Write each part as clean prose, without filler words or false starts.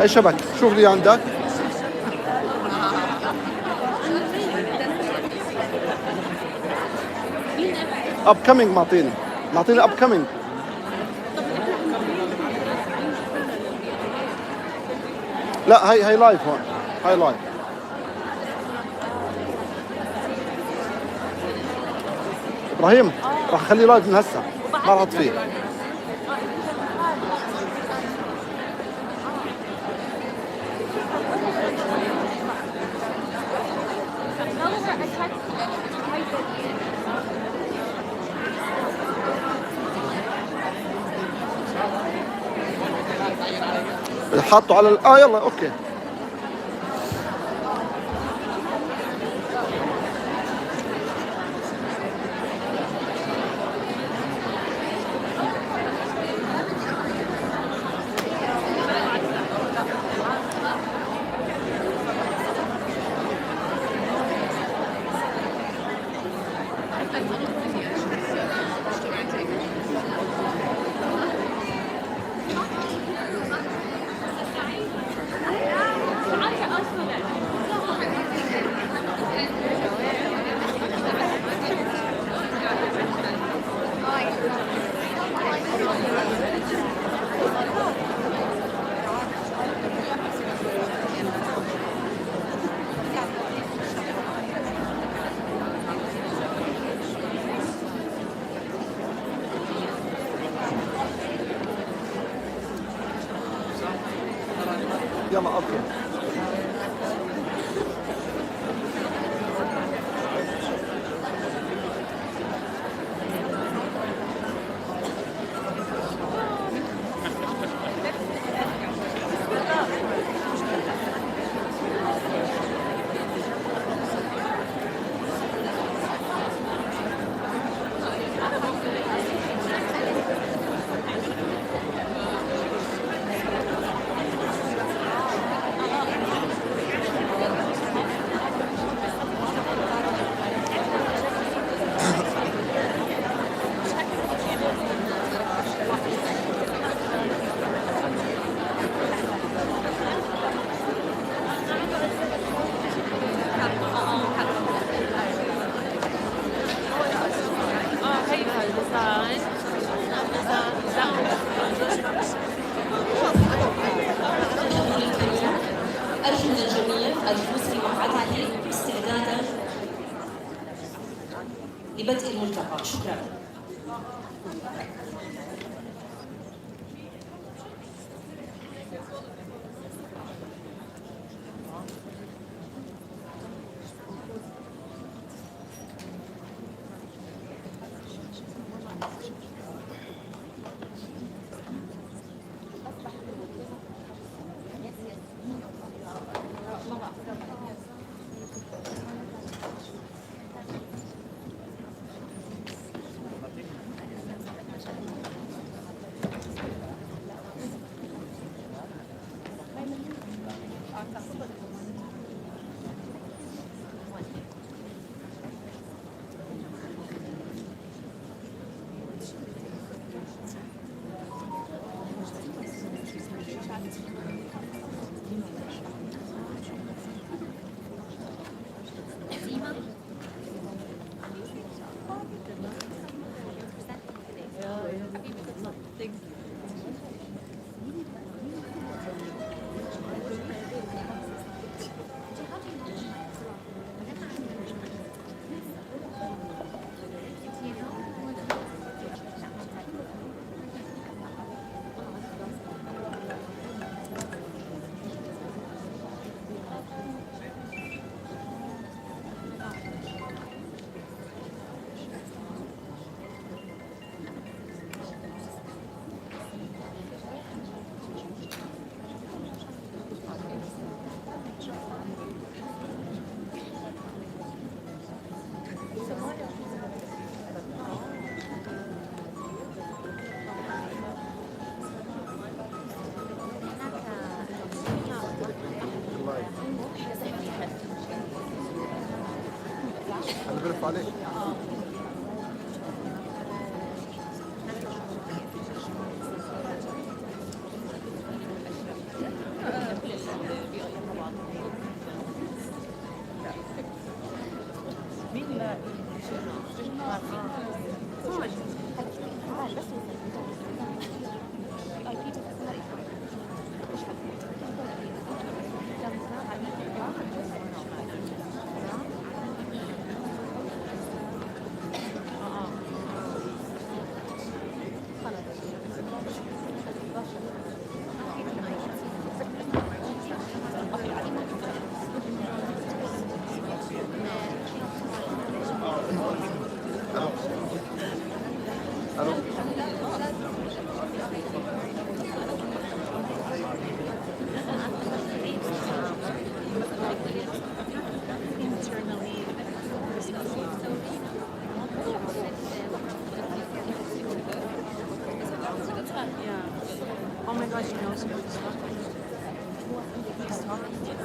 هاي شبك، شوف لي عندك. اب كامينج معطيني اب كامينج. لا هاي لايف هون، هاي لايف. ابراهيم راح اخليه لايف من هسه، ما راح اطفيه. حاطه على يلا اوكي. يلا اوكي. أرجو من الجميع الجلوس في مقعده استعدادا لبدء الملتقى. شكرا. انا برف عليك. الو. Oh my gosh, he knows who he's talking to. He's talking to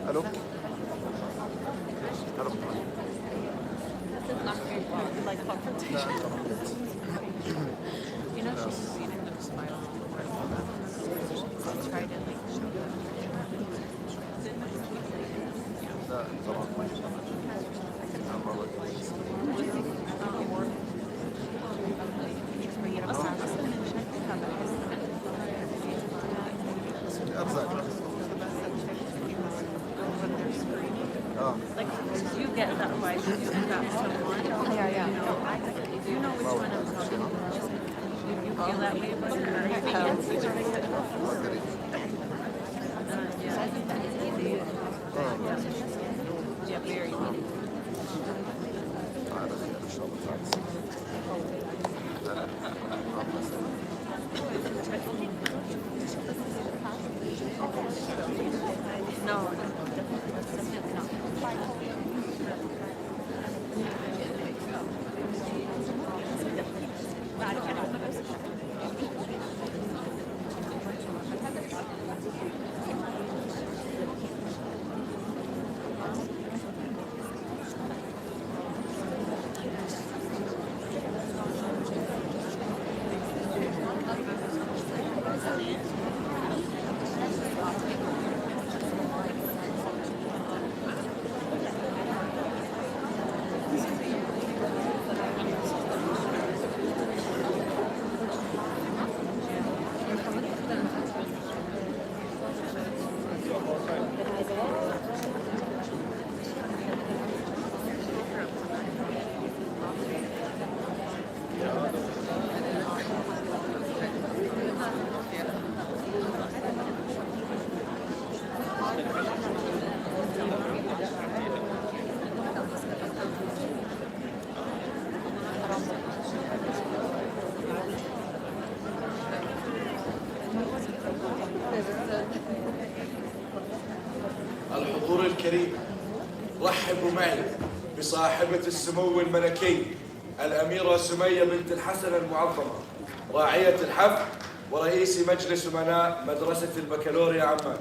الو. الو. like confrontation. You know, she's seen it in a spiral. She's tried to like show them. لا طبعا. ارزاق. Like, you get that vibe when you end up someone. Yeah. You know which one I'm talking about. You feel that way about her. Yeah, very. No, definitely not. الحضور الكريم، رحبوا معي بصاحبة السمو الملكي الأميرة سمية بنت الحسن المعظمة، راعية الحفل ورئيس مجلس أمناء مدرسة البكالوريا عمان.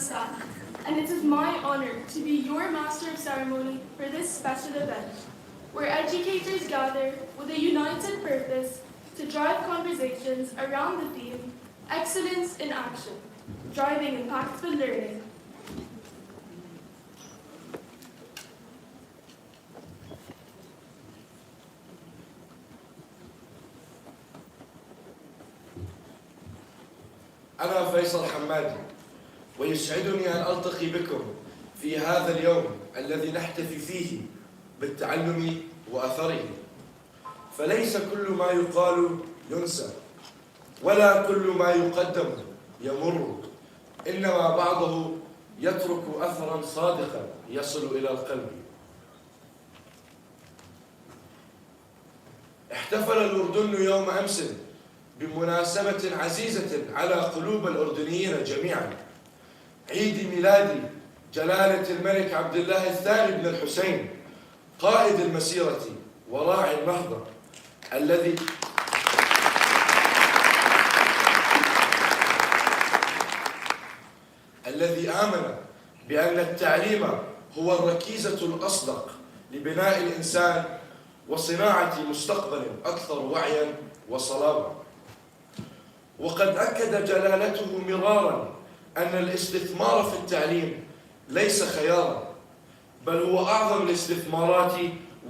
staff, and it is my honor to be your Master of Ceremony for this special event, where educators gather with a united purpose to drive conversations around the theme, Excellence in Action, Driving Impactful Learning. أنا فيصل حمادي، ويسعدني أن ألتقي بكم في هذا اليوم الذي نحتفي فيه بالتعلم وأثره. فليس كل ما يقال ينسى، ولا كل ما يقدم يمر، إنما بعضه يترك أثرا صادقا يصل إلى القلب. احتفل الأردن يوم أمس بمناسبة عزيزة على قلوب الأردنيين جميعا، عيد ميلاد جلالة الملك عبد الله الثاني بن الحسين، قائد المسيرة وراعي النهضة، الذي آمن بأن التعليم هو الركيزة الأصدق لبناء الإنسان وصناعة مستقبل أكثر وعيا وصلابة. وقد أكد جلالته مرارا أن الاستثمار في التعليم ليس خيارا، بل هو أعظم الاستثمارات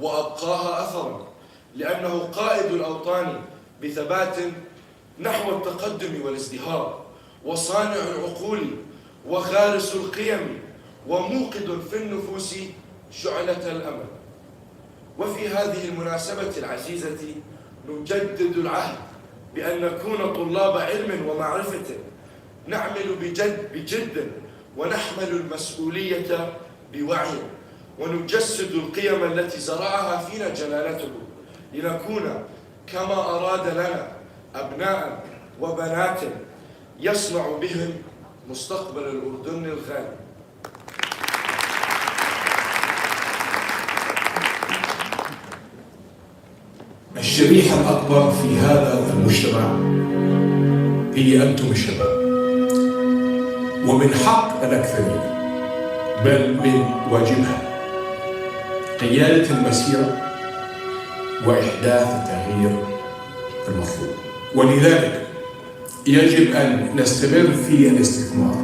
وأبقاها أثرا، لأنه قائد الأوطان بثبات نحو التقدم والازدهار، وصانع العقول وغارس القيم، وموقد في النفوس شعلة الأمل. وفي هذه المناسبة العزيزة نجدد العهد بأن نكون طلاب علم ومعرفة، نعمل بجد ونحمل المسؤولية بوعي، ونجسد القيم التي زرعها فينا جلالته، لنكون كما أراد لنا أبناء وبنات يصنع بهم مستقبل الأردن الغالي. الشريحة الأكبر في هذا المجتمع هي أنتم الشباب، ومن حق الأكثرين بل من واجبها قيادة المسيرة وإحداث التغيير المطلوب. ولذلك يجب أن نستمر في الاستثمار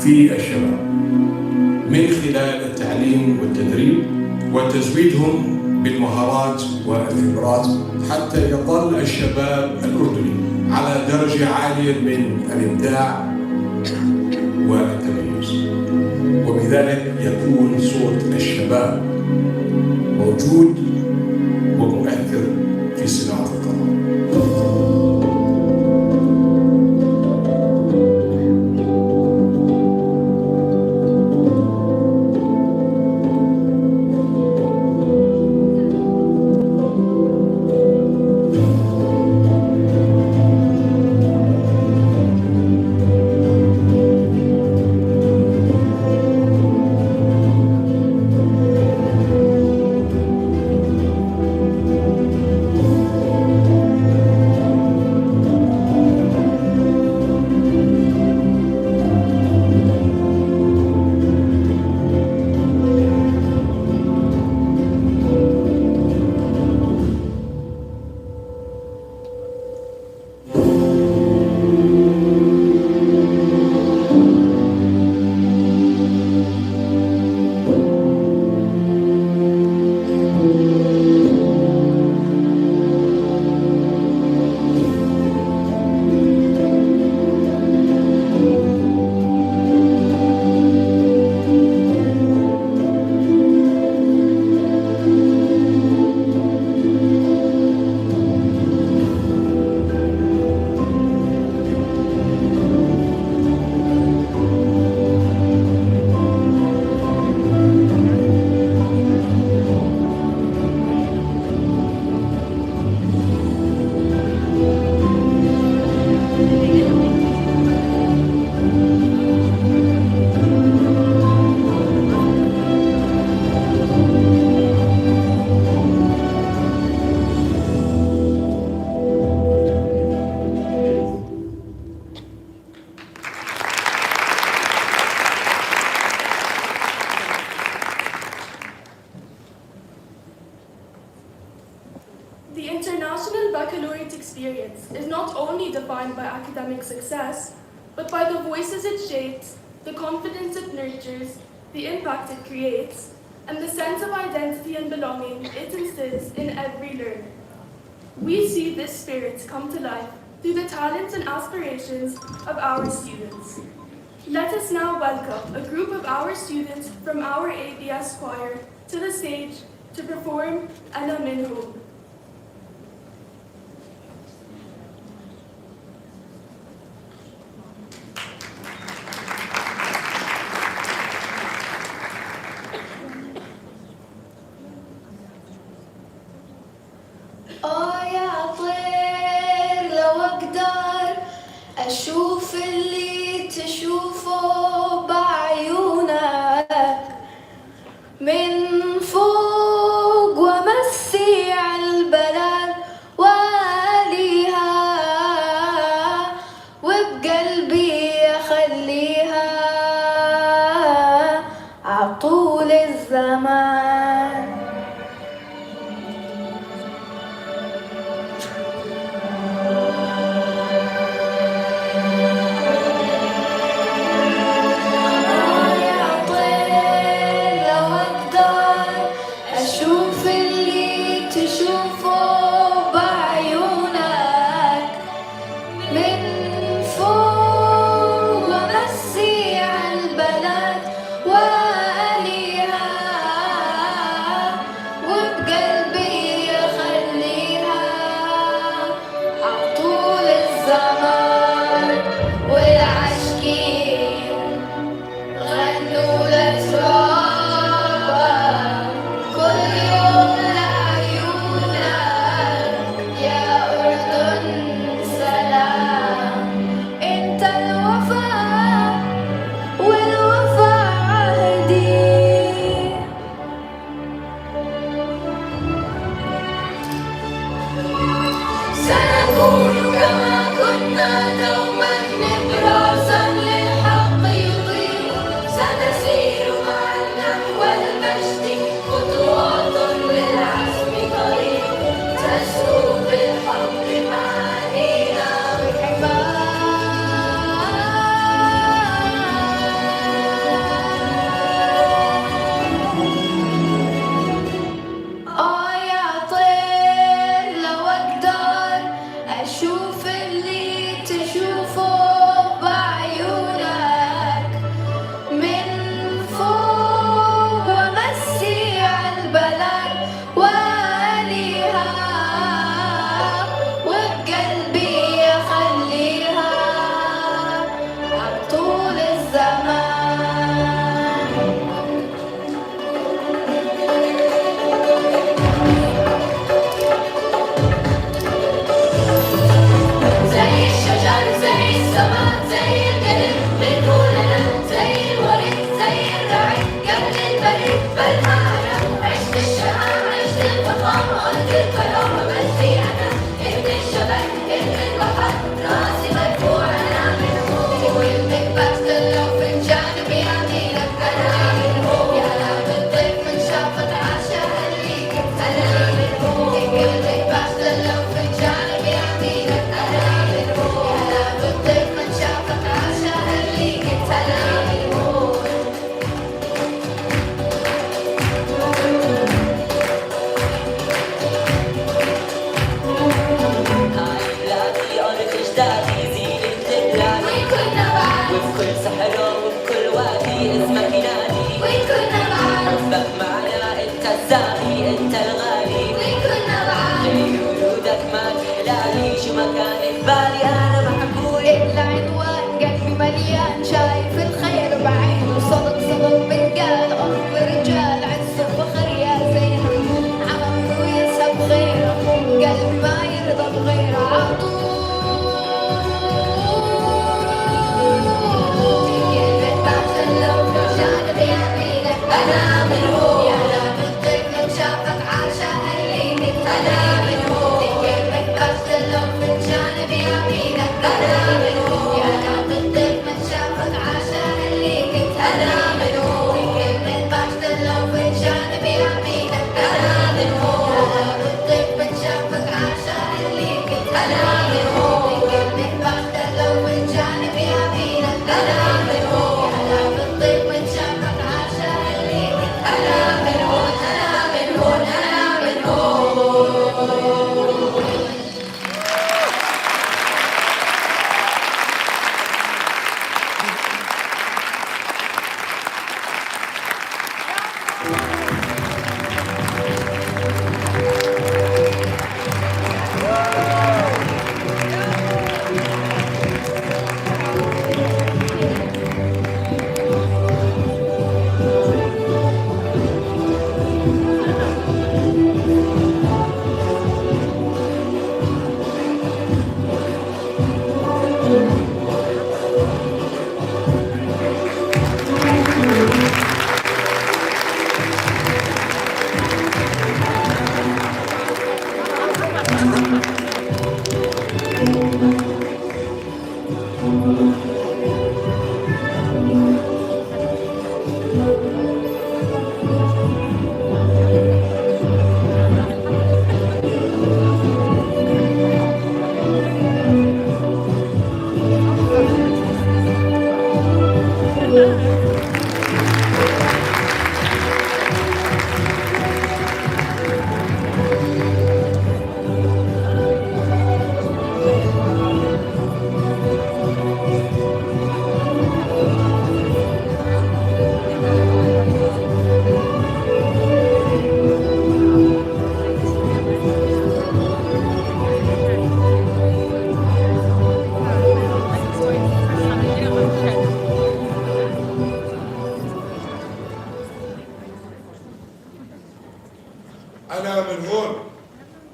في الشباب من خلال التعليم والتدريب وتزويدهم بالمهارات والخبرات، حتى يظل الشباب الأردني على درجة عالية من الإبداع والتميز، وبذلك يكون صوت الشباب موجود ومؤثر في صناعة القرار. The International Baccalaureate experience is not only defined by academic success, but by the voices it shapes, the confidence it nurtures, the impact it creates, and the sense of identity and belonging it instills in every learner. We see this spirit come to life through the talents and aspirations of our students. Let us now welcome a group of our students from our ABS choir to the stage to perform Ana Minhum. يا طير لو أقدر أشوف اللي تشوفه بعيونك من فوق ومسي عالبلد وآليها وبقلبي أخليها عطول الزمان.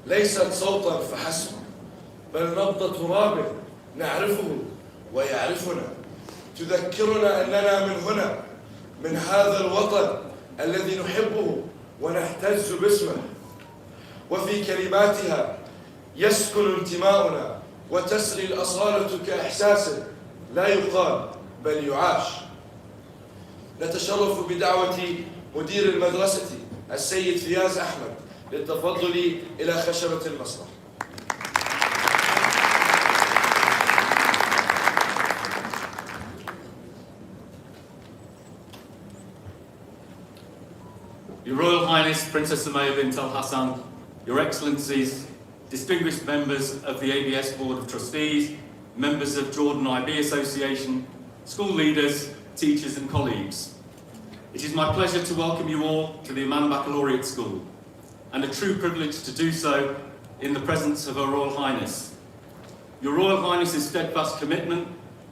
ليست صوتا فحسب، بل نبض تراب نعرفه ويعرفنا، تذكرنا أننا من هنا، من هذا الوطن الذي نحبه ونهتز باسمه. وفي كلماتها يسكن انتماؤنا وتسري الأصالة كإحساس لا يقال بل يعاش. نتشرف بدعوة مدير المدرسة السيد فياز أحمد للتفضل إلى خشبة المسرح. Your Royal Highness Princess Sumaya bint Al Hassan, Your Excellencies, distinguished members of the ABS Board of Trustees, members of Jordan IB Association, school leaders, teachers and colleagues. It is my pleasure to welcome you all to the Amman Baccalaureate School, and a true privilege to do so in the presence of Her Royal Highness. Your Royal Highness's steadfast commitment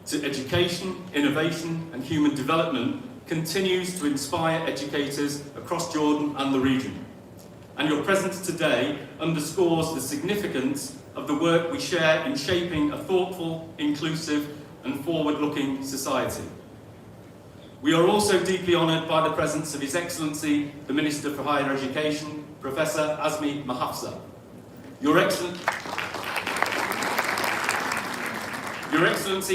to education, innovation and human development continues to inspire educators across Jordan and the region. And your presence today underscores the significance of the work we share in shaping a thoughtful, inclusive and forward-looking society. We are also deeply honoured by the presence of His Excellency, the Minister for Higher Education, Professor Azmi Mahafza. Your Excellency,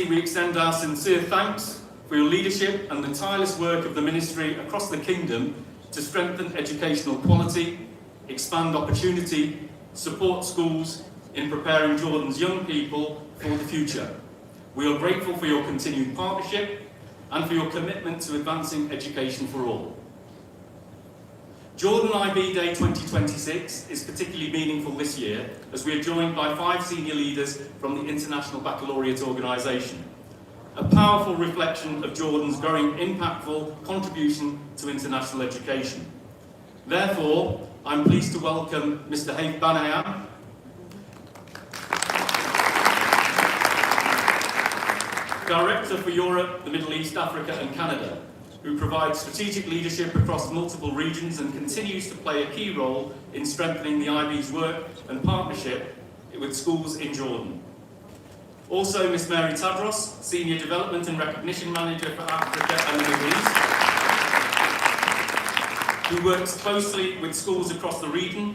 we extend our sincere thanks for your leadership and the tireless work of the Ministry across the Kingdom to strengthen educational quality, expand opportunity, support schools in preparing Jordan's young people for the future. We are grateful for your continued partnership and for your commitment to advancing education for all. Jordan IB Day 2026 is particularly meaningful this year as we are joined by 5 senior leaders from the International Baccalaureate Organisation, a powerful reflection of Jordan's growing impactful contribution to international education. Therefore, I'm pleased to welcome Mr. Haif Banayam, Director for Europe, the Middle East, Africa and Canada, who provides strategic leadership across multiple regions and continues to play a key role in strengthening the IB's work and partnership with schools in Jordan. Also, Ms. Mary Tadros, Senior Development and Recognition Manager for Africa and the Middle East, who works closely with schools across the region,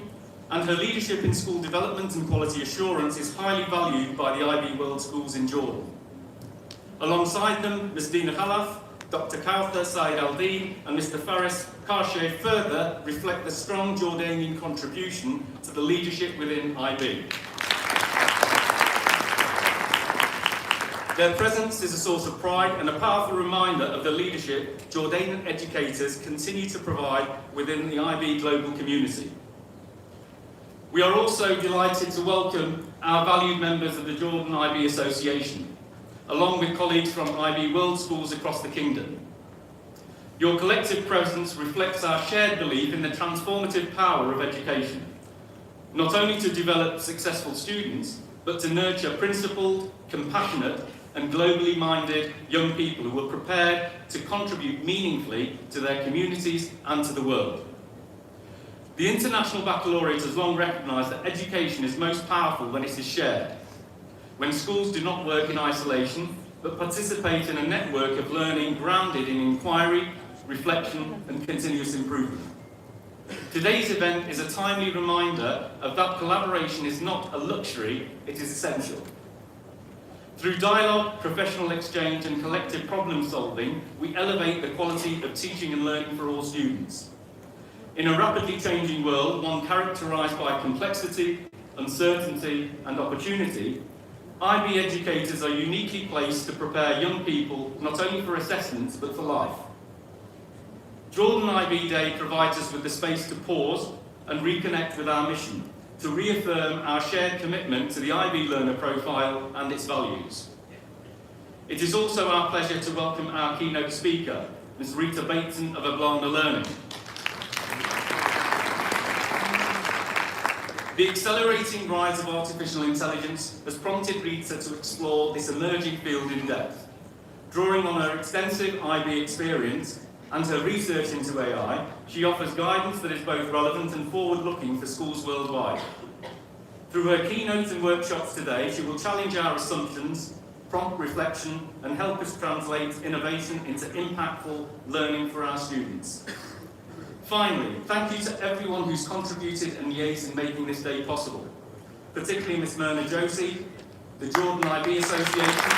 and her leadership in school development and quality assurance is highly valued by the IB World Schools in Jordan. Alongside them, Ms. Dina Khalaf, Dr. Kauthar Said Al-Din and Mr. Faris Karshe further reflect the strong Jordanian contribution to the leadership within IB. Their presence is a source of pride and a powerful reminder of the leadership Jordanian educators continue to provide within the IB global community. We are also delighted to welcome our valued members of the Jordan IB Association, along with colleagues from IB World Schools across the Kingdom. Your collective presence reflects our shared belief in the transformative power of education, not only to develop successful students, but to nurture principled, compassionate, and globally minded young people who are prepared to contribute meaningfully to their communities and to the world. The International Baccalaureate has long recognised that education is most powerful when it is shared, when schools do not work in isolation, but participate in a network of learning grounded in inquiry, reflection, and continuous improvement. Today's event is a timely reminder of that collaboration is not a luxury, it is essential. Through dialogue, professional exchange and collective problem solving, we elevate the quality of teaching and learning for all students. In a rapidly changing world, one characterised by complexity, uncertainty and opportunity, IB educators are uniquely placed to prepare young people not only for assessments but for life. Jordan IB Day provides us with the space to pause and reconnect with our mission, to reaffirm our shared commitment to the IB learner profile and its values. It is also our pleasure to welcome our keynote speaker, Ms. Rita Bateson of Ablana Learning. The accelerating rise of artificial intelligence has prompted Rita to explore this emerging field in depth. Drawing on her extensive IB experience and her research into AI, she offers guidance that is both relevant and forward-looking for schools worldwide. Through her keynotes and workshops today, she will challenge our assumptions, prompt reflection, and help us translate innovation into impactful learning for our students. Finally, thank you to everyone who's contributed and liaised in making this day possible, particularly Ms. Myrna Josie, the Jordan IB Association,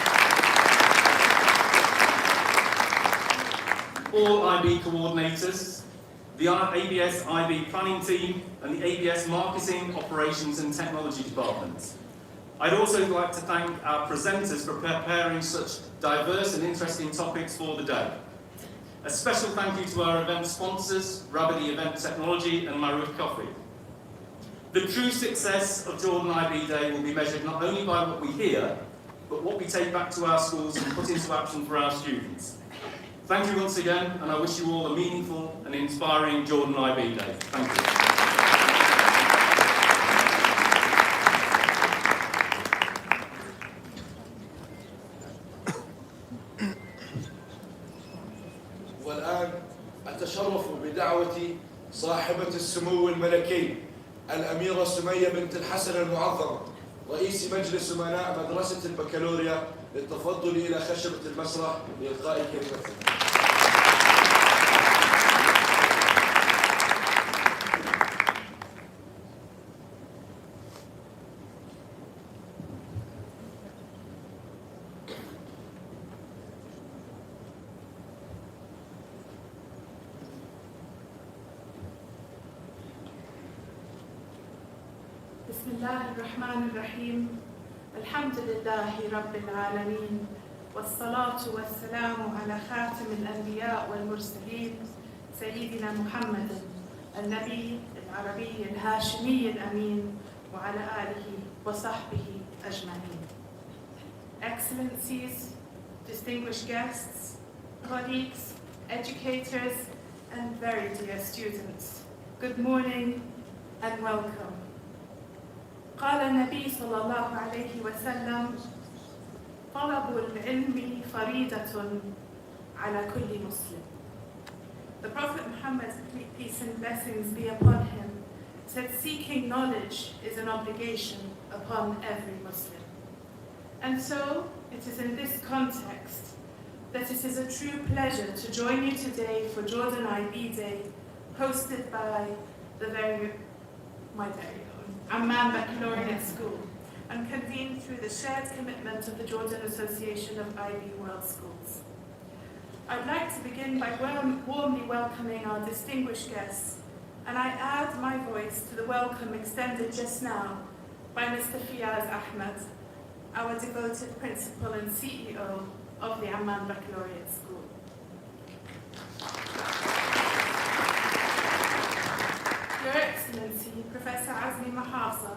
all IB coordinators, the ABS IB planning team, and the ABS marketing, operations and technology departments. I'd also like to thank our presenters for preparing such diverse and interesting topics for the day. A special thank you to our event sponsors, Rabidi Event Technology and Maruf Coffee. The true success of Jordan IB Day will be measured not only by what we hear, but what we take back to our schools and put into action for our students. Thank you once again, and I wish you all a meaningful and inspiring Jordan IB Day. Thank you. والآن أتشرف بدعوة صاحبة السمو الملكي الأميرة سمية بنت الحسن المعظمة رئيس مجلس أمناء مدرسة البكالوريا للتفضل إلى خشبة المسرح لإلقاء كلمته. بسم الله الرحمن الرحيم. الحمد لله رب العالمين، والصلاة والسلام على خاتم الأنبياء والمرسلين سيدنا محمد النبي العربي الهاشمي الأمين وعلى آله وصحبه أجمعين. Excellencies, distinguished guests, colleagues, educators, and very dear students, good morning and welcome. قال النبي صلى الله عليه وسلم: طلب العلم فريضة على كل مسلم. The Prophet Muhammad, peace and blessings be upon him, said seeking knowledge is an obligation upon every Muslim. And so, it is in this context that it is a true pleasure to join you today for Jordan IB Day, hosted by my very own Amman Baccalaureate School, and convened through the shared commitment of the Jordan Association of IB World Schools. I'd like to begin by warmly welcoming our distinguished guests, and I add my voice to the welcome extended just now by Mr. Fiyaz Ahmed, our devoted principal and CEO of the Amman Baccalaureate School. Your Excellency, Professor Azmi Mahafza,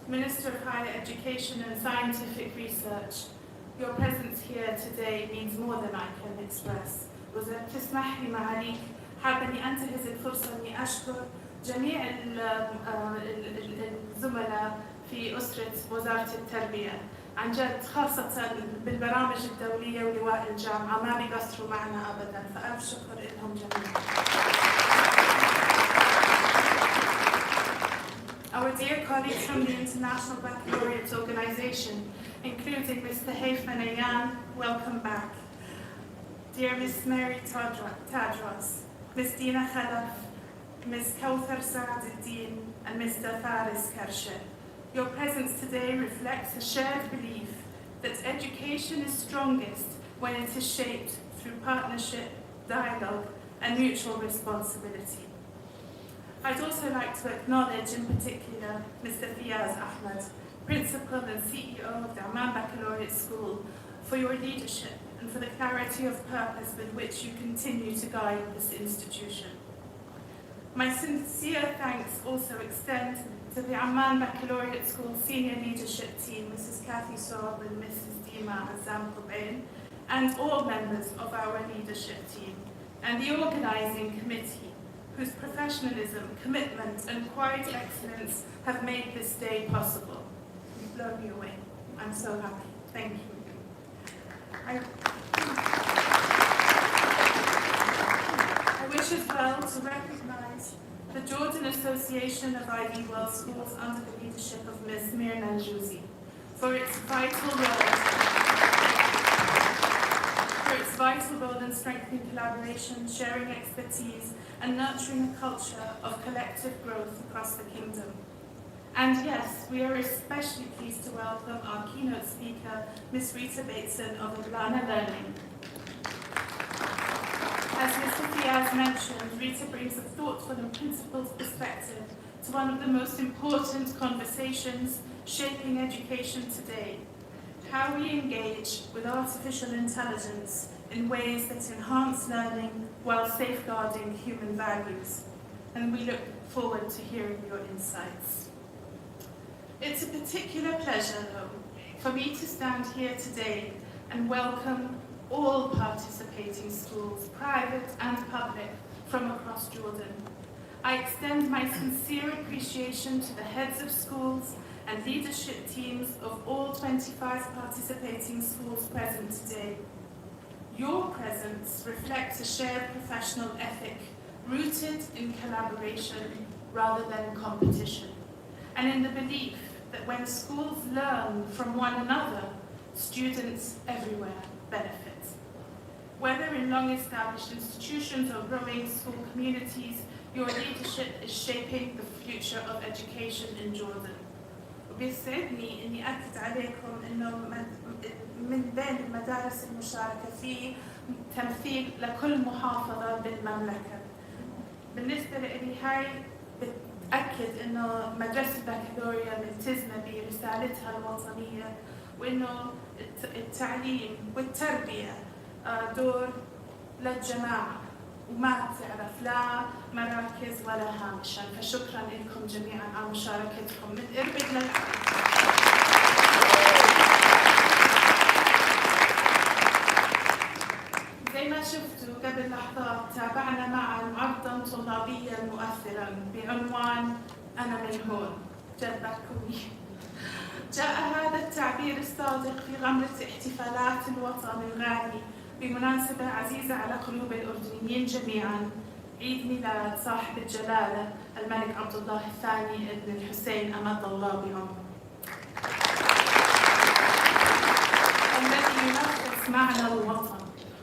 Minister of Higher Education and Scientific Research, your presence here today means more than I can express. وإذا تسمح لي معاليك حابة إني أنتهز الفرصة إني أشكر جميع الزملاء في أسرة وزارة التربية عن جد، خاصة بالبرامج الدولية ولواء الجامعة ما بيقصروا معنا أبدا، فألف شكر لهم جميعا. Our dear colleagues from the International Baccalaureate Organization, including Mr. Hayfman Ayan, welcome back. Dear Ms. Mary Tadros, Ms. Dina Khalaf, Ms. Kawthar Saaduddin, and Mr. Faris Karshe, your presence today reflects a shared belief that education is strongest when it is shaped through partnership, dialogue, and mutual responsibility. I'd also like to acknowledge in particular Mr. Fiyaz Ahmed, Principal and CEO of the Amman Baccalaureate School, for your leadership and for the clarity of purpose with which you continue to guide this institution. My sincere thanks also extend to the Amman Baccalaureate School Senior Leadership Team, Mrs. Kathy Saab and Mrs. Dima Azam Qubain, and all members of our leadership team, and the organizing committee, whose professionalism, commitment, and quiet excellence have made this day possible. You've blown me away. I'm so happy. Thank you. I wish as well to recognize the Jordan Association of Ivy World Schools under the leadership of Ms. Mirna Jouzi for its vital role in strengthening collaboration, sharing expertise, and nurturing a culture of collective growth across the kingdom. And yes, we are especially pleased to welcome our keynote speaker, Ms. Rita Bateson of Atlanta Learning. As Mr. Fiaz mentioned, Rita brings a thoughtful and principled perspective to one of the most important conversations shaping education today: how we engage with artificial intelligence in ways that enhance learning while safeguarding human values. And we look forward to hearing your insights. It's a particular pleasure, though, for me to stand here today and welcome all participating schools, private and public, from across Jordan. I extend my sincere appreciation to the heads of schools and leadership teams of all 25 participating schools present today. Your presence reflects a shared professional ethic rooted in collaboration rather than competition, and in the belief that when schools learn from one another, students everywhere benefit. Whether in long-established institutions or growing school communities, your leadership is shaping the future of education in Jordan. وبيسعدني إني أكد عليكم إنه من بين المدارس المشاركة في تمثيل لكل محافظة بالمملكة. بالنسبة لي هاي بتأكد إنه مدرسة البكالوريا ملتزمة برسالتها الوطنية، وإنه التعليم والتربية دور للجماعة وما تعرف لا مراكز ولا هامشا. فشكرا لكم جميعا على مشاركتكم. متقربت زي ما شفتوا قبل لحظات تابعنا معا عرضا طلابيا مؤثرا بعنوان أنا من هون. جربكوني. جاء هذا التعبير الصادق في غمرة احتفالات الوطن الغالي بمناسبة عزيزة على قلوب الأردنيين جميعاً، عيد ميلاد صاحب الجلالة الملك عبد الله الثاني ابن الحسين أمد الله بعمره، الذي يلخص معنى الوطن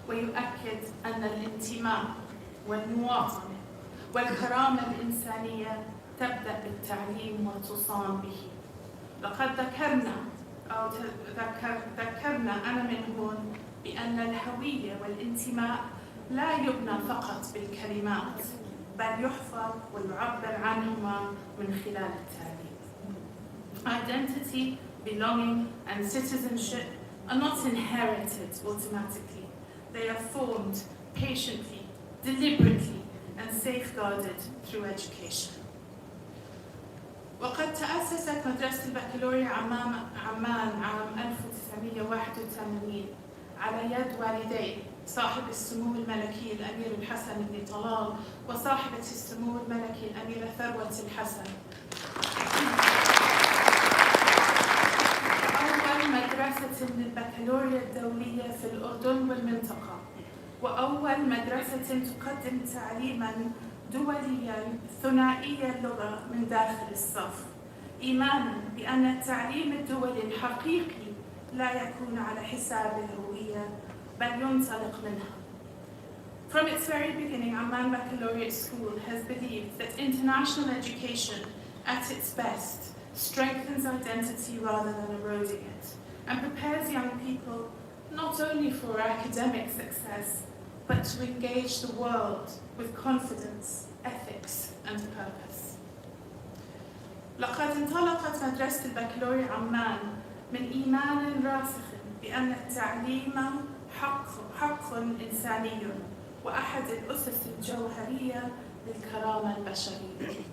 ويؤكد أن الانتماء والمواطنة والكرامة الإنسانية تبدأ بالتعليم وتصان به. لقد ذكرنا أنا من هون بأن الهوية والانتماء لا يبنى فقط بالكلمات، بل يحفظ ويعبر عنهما من خلال التعليم. Identity, belonging, and citizenship are not inherited automatically. They are formed patiently, deliberately, and safeguarded through education. وقد تأسست مدرسة البكالوريا عمان عام 1981 على يد والدي صاحب السمو الملكي الأمير الحسن بن طلال وصاحبة السمو الملكي الأميرة ثروة الحسن. أول مدرسة للبكالوريا الدولية في الأردن والمنطقة، وأول مدرسة تقدم تعليماً دولياً ثنائي اللغة من داخل الصف، إيماناً بأن التعليم الدولي الحقيقي لا يكون على حساب الهوية بل ينطلق منها. From its very beginning, Amman Baccalaureate School has believed that international education at its best strengthens identity rather than eroding it, and prepares young people not only for academic success, but to engage the world with confidence, ethics, and purpose. لقد انطلقت مدرسة البكالوريا عمان من إيمان راسخ بأن التعليم حق إنساني وأحد الأسس الجوهرية للكرامة البشرية.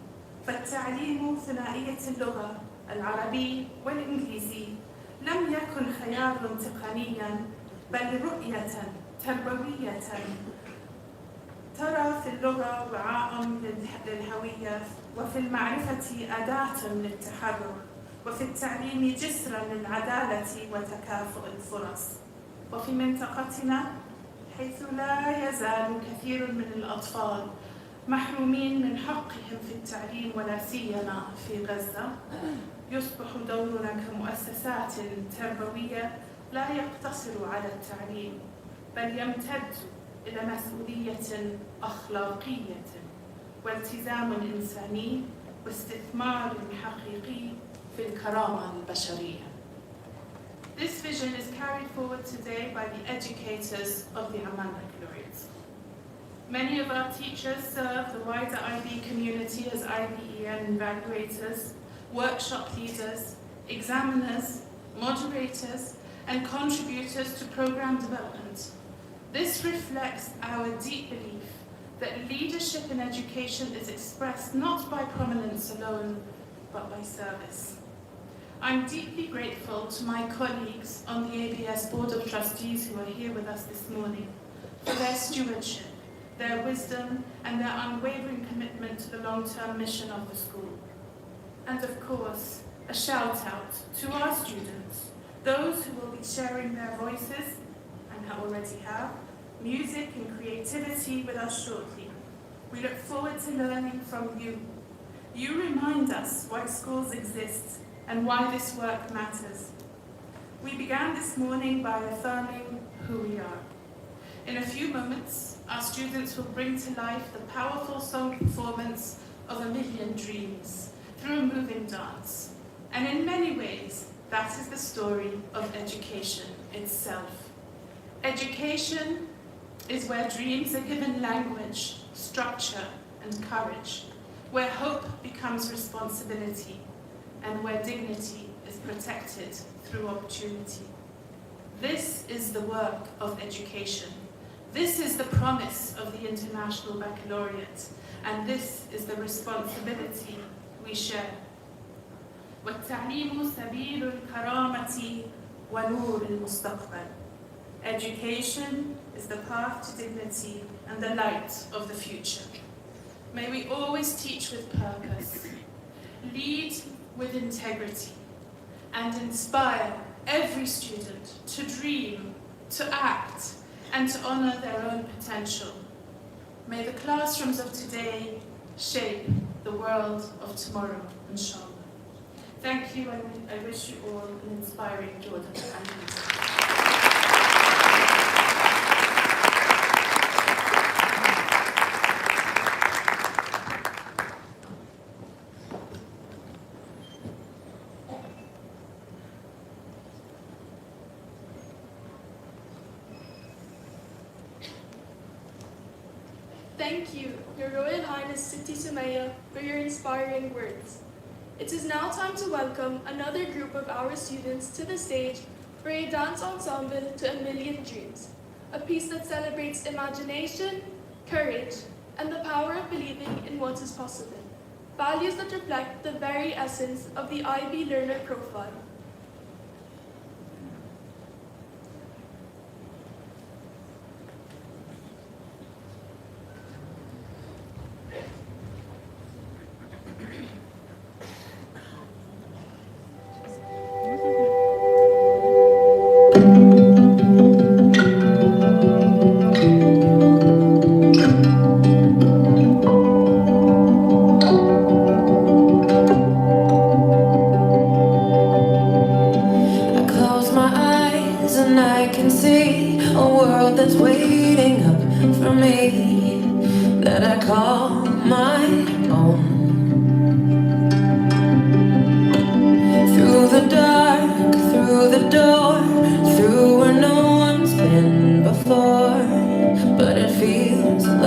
فالتعليم ثنائية اللغة العربي والإنجليزي لم يكن خيارا تقنيا بل رؤية تربوية ترى في اللغة وعاء للهوية، وفي المعرفة أداة للتحرر، وفي التعليم جسرا للعدالة وتكافؤ الفرص. وفي منطقتنا حيث لا يزال كثير من الأطفال محرومين من حقهم في التعليم ولا سيما في غزة، يصبح دورنا كمؤسسات تربوية لا يقتصر على التعليم، بل يمتد إلى مسؤولية أخلاقية والتزام إنساني واستثمار حقيقي في الكرامة البشرية. This vision is carried forward today by the educators of the Amman Baccalaureate. Many of our teachers serve the wider IB community as IBEN evaluators, workshop leaders, examiners, moderators, and contributors to program development. This reflects our deep belief that leadership in education is expressed not by prominence alone, but by service. I'm deeply grateful to my colleagues on the ABS Board of Trustees who are here with us this morning for their stewardship, their wisdom, and their unwavering commitment to the long-term mission of the school. And of course, a shout out to our students, those who will be sharing their voices, and already have, music and creativity with us shortly. We look forward to learning from you. You remind us why schools exist and why this work matters. We began this morning by affirming who we are. In a few moments, our students will bring to life the powerful song performance of A Million Dreams through a moving dance. And in many ways, that is the story of education itself. Education is where dreams are given language, structure, and courage, where hope becomes responsibility, and where dignity is protected through opportunity. This is the work of education. This is the promise of the International Baccalaureate, and this is the responsibility we share. والتعليم سبيل الكرامة ونور المستقبل. Education is the path to dignity and the light of the future. May we always teach with purpose, lead with integrity, and inspire every student to dream, to act, and to honor their own potential. May the classrooms of today shape the world of tomorrow, inshallah. Thank you, and I wish you all an inspiring Jordan and peace. Thank you, Your Royal Highness Siti Sumaya, for your inspiring words. It is now time to welcome another group of our students to the stage for a dance ensemble to A Million Dreams, a piece that celebrates imagination, courage, and the power of believing in what is possible, values that reflect the very essence of the IB learner profile. Dreams are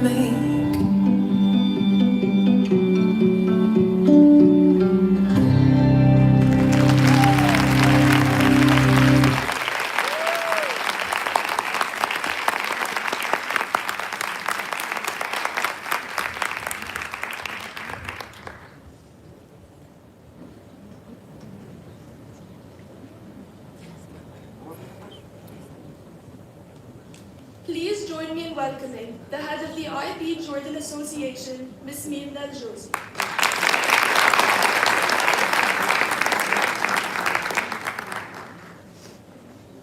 make. Please join me in welcoming the head of the IB Jordan Association, Ms. Mirna Al-Josi.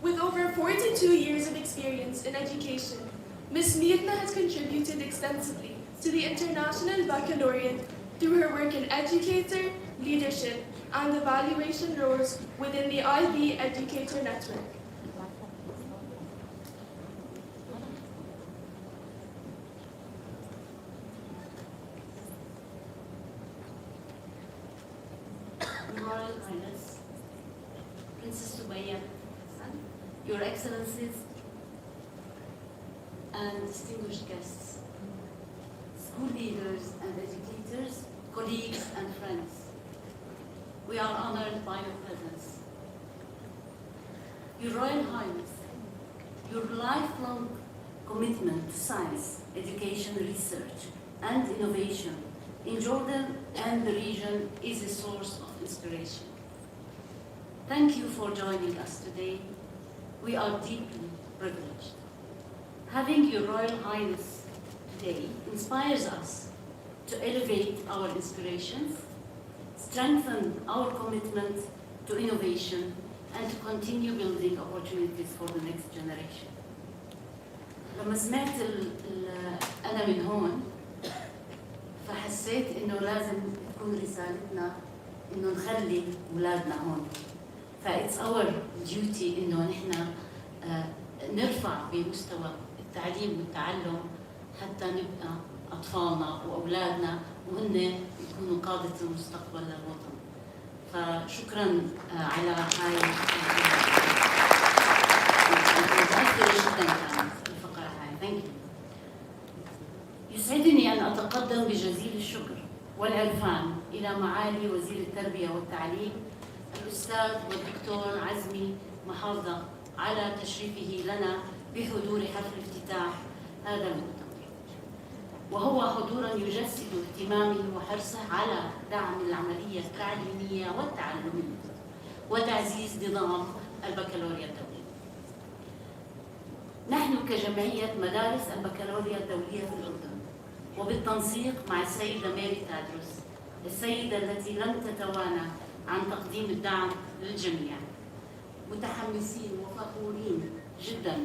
With over 42 years of experience in education, Ms. Mirna has contributed extensively to the International Baccalaureate through her work in educator, leadership, and evaluation roles within the IB Educator Network. Royal Highness, Princess Sumaya, Your Excellencies, and distinguished guests, school leaders and educators, colleagues and friends, we are honored by your presence. Your Royal Highness, your lifelong commitment to science, education, research, and innovation in Jordan and the region is a source of inspiration. Thank you for joining us today. We are deeply privileged. Having Your Royal Highness today inspires us to elevate our inspirations, strengthen our commitment to innovation, and to continue building opportunities for the next generation. لما سمعت أنا من هون فحسيت إنه لازم تكون رسالتنا إنه نخلي أولادنا هون. فإتس اور duty إنه نحن نرفع بمستوى التعليم والتعلم حتى نبقى أطفالنا وأولادنا وهن يكونوا قادة المستقبل للوطن. فشكرا على هاي متأثرة جدا كانت الفقرة هاي. Thank you. يسعدني أن أتقدم بجزيل الشكر والعرفان إلى معالي وزير التربية والتعليم الأستاذ والدكتور عزمي محافظة على تشريفه لنا بحضور حفل افتتاح هذا المؤتمر، وهو حضورا يجسد اهتمامه وحرصه على دعم العملية التعليمية والتعلمية وتعزيز نظام البكالوريا الدولي. نحن كجمعية مدارس البكالوريا الدولية في الأردن وبالتنسيق مع السيدة ماري تادروس السيدة التي لم تتوانى عن تقديم الدعم للجميع، متحمسين وفخورين جدا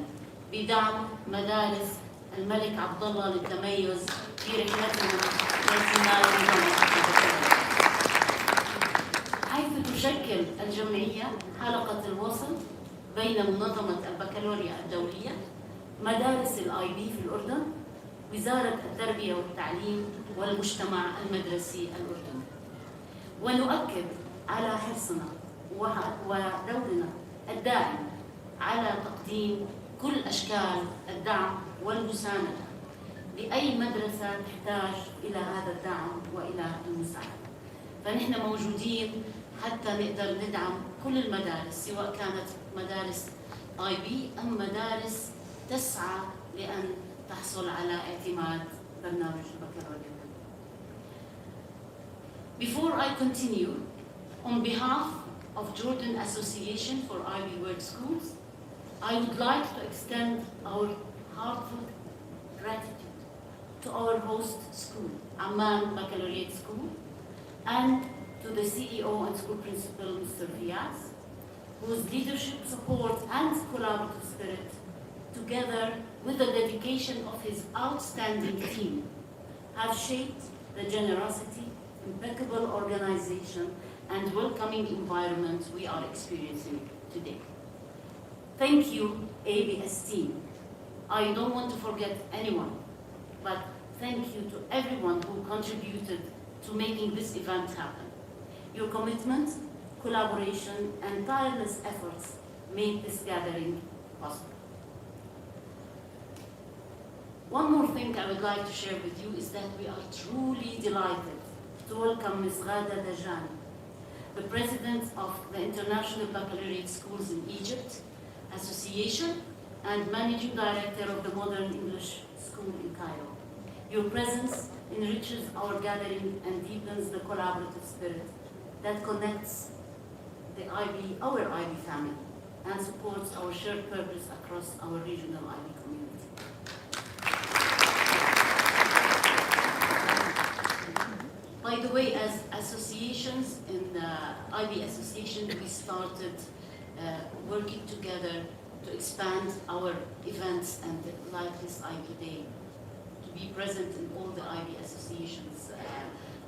بدعم مدارس الملك عبد الله للتميز في رحلتنا لارتمال نظام البكالوريا، حيث تشكل الجمعية حلقة الوصل بين منظمة البكالوريا الدولية، مدارس الآي بي في الأردن، وزارة التربية والتعليم والمجتمع المدرسي الأردني. ونؤكد على حرصنا ودورنا الدائم على تقديم كل أشكال الدعم والمساندة لأي مدرسة تحتاج إلى هذا الدعم وإلى المساعدة. فنحن موجودين حتى نقدر ندعم كل المدارس سواء كانت مدارس آي بي أم مدارس تسعى لأن تحصل على اعتماد برنامج البكالوريا. Before I continue, on behalf of Jordan Association for IB World Schools, I would like to extend our heartfelt gratitude to our host school, Amman Baccalaureate School, and to the CEO and school principal, Mr. Fiaz, whose leadership, support, and collaborative spirit, together with the dedication of his outstanding team, have shaped the generosity, impeccable organization, and welcoming environment we are experiencing today. Thank you, ABS team. I don't want to forget anyone, but thank you to everyone who contributed to making this event happen. Your commitment, collaboration, and tireless efforts made this gathering possible. One more thing I would like to share with you is that we are truly delighted to welcome Ms. Ghada Dajan, the President of the International Baccalaureate Schools in Egypt Association and Managing Director of the Modern English School in Cairo. Your presence enriches our gathering and deepens the collaborative spirit that connects our IB family and supports our shared purpose across our regional IB community. By the way, as associations in the IB Association, we started working together to expand our events and like this IB Day, to be present in all the IB Associations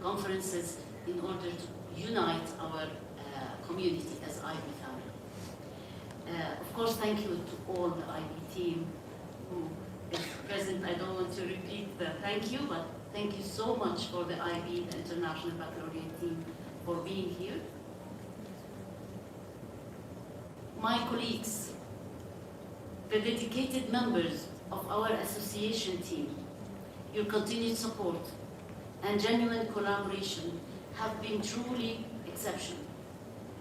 conferences in order to unite our community as IB family. Of course, thank you to all the IB team who is present. I don't want to repeat the thank you, but thank you so much for the IB, the International Baccalaureate team, for being here. My colleagues, the dedicated members of our association team, your continued support and genuine collaboration have been truly exceptional.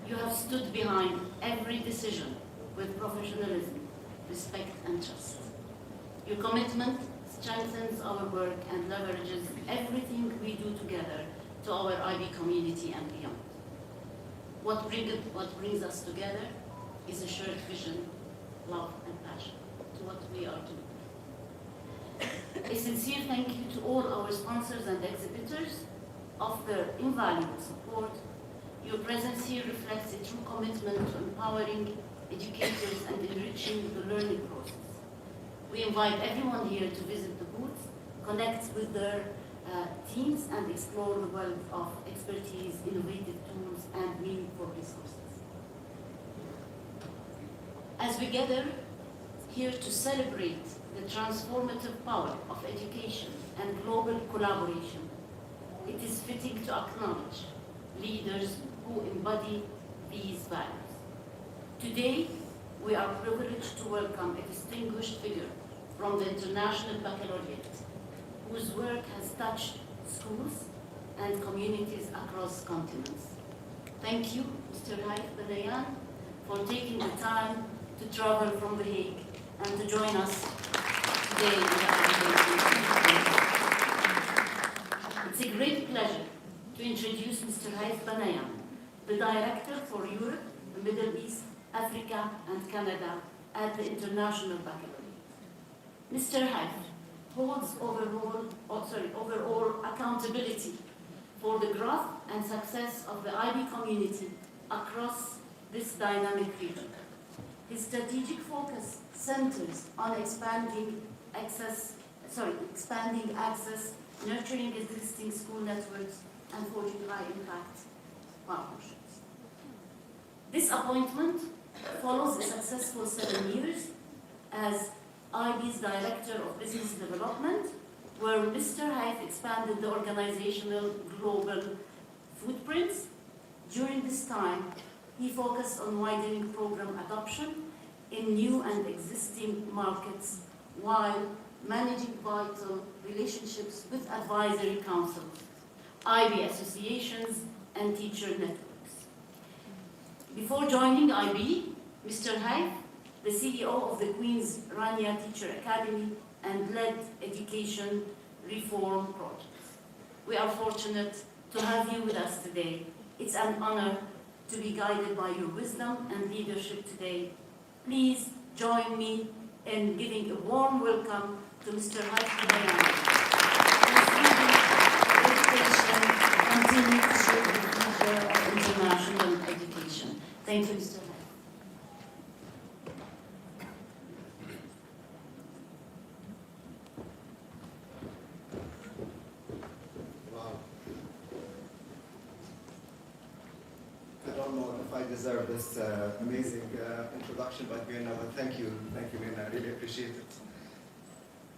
You have stood behind every decision with professionalism, respect and trust. Your commitment strengthens our work and leverages everything we do together to our IB community and beyond. What brings us together is a shared vision, love and passion to what we are doing. A sincere thank you to all our sponsors and exhibitors of their invaluable support. Your presence here reflects a true commitment to empowering educators and enriching the learning process. We invite everyone here to visit the booths, connect with their teams, and explore the wealth of expertise, innovative tools, and meaningful resources. As we gather here to celebrate the transformative power of education and global collaboration, it is fitting to acknowledge leaders who embody these values. Today, we are privileged to welcome a distinguished figure from the International Baccalaureate, whose work has touched schools and communities across continents. Thank you, Mr. Haif Badayan, for taking the time to travel from The Hague and to join us today in the presentation. It's a great pleasure to introduce Mr. Haif Badayan, the Director for Europe, the Middle East, Africa, and Canada at the International Baccalaureate. Mr. Haif holds overall accountability for the growth and success of the IB community across this dynamic region. His strategic focus centers on expanding access, nurturing existing school networks, and forging high-impact partnerships. This appointment follows a successful 7 years as IB's Director of Business Development, where Mr. Haif expanded the organizational global footprints. During this time, he focused on widening program adoption in new and existing markets while managing vital relationships with advisory councils, IB associations, and teacher networks. Before joining IB, Mr. Haif, the CEO of the Queen's Rania Teacher Academy, and led education reform projects. We are fortunate to have you with us today. It's an honor to be guided by your wisdom and leadership today. Please join me in giving a warm welcome to Mr. Haif Badayan, whose continue to shape the future of international education. Thank you, Mr. Haif. I don't know if I deserve this amazing introduction by Vienna, but thank you, Vienna. I really appreciate it.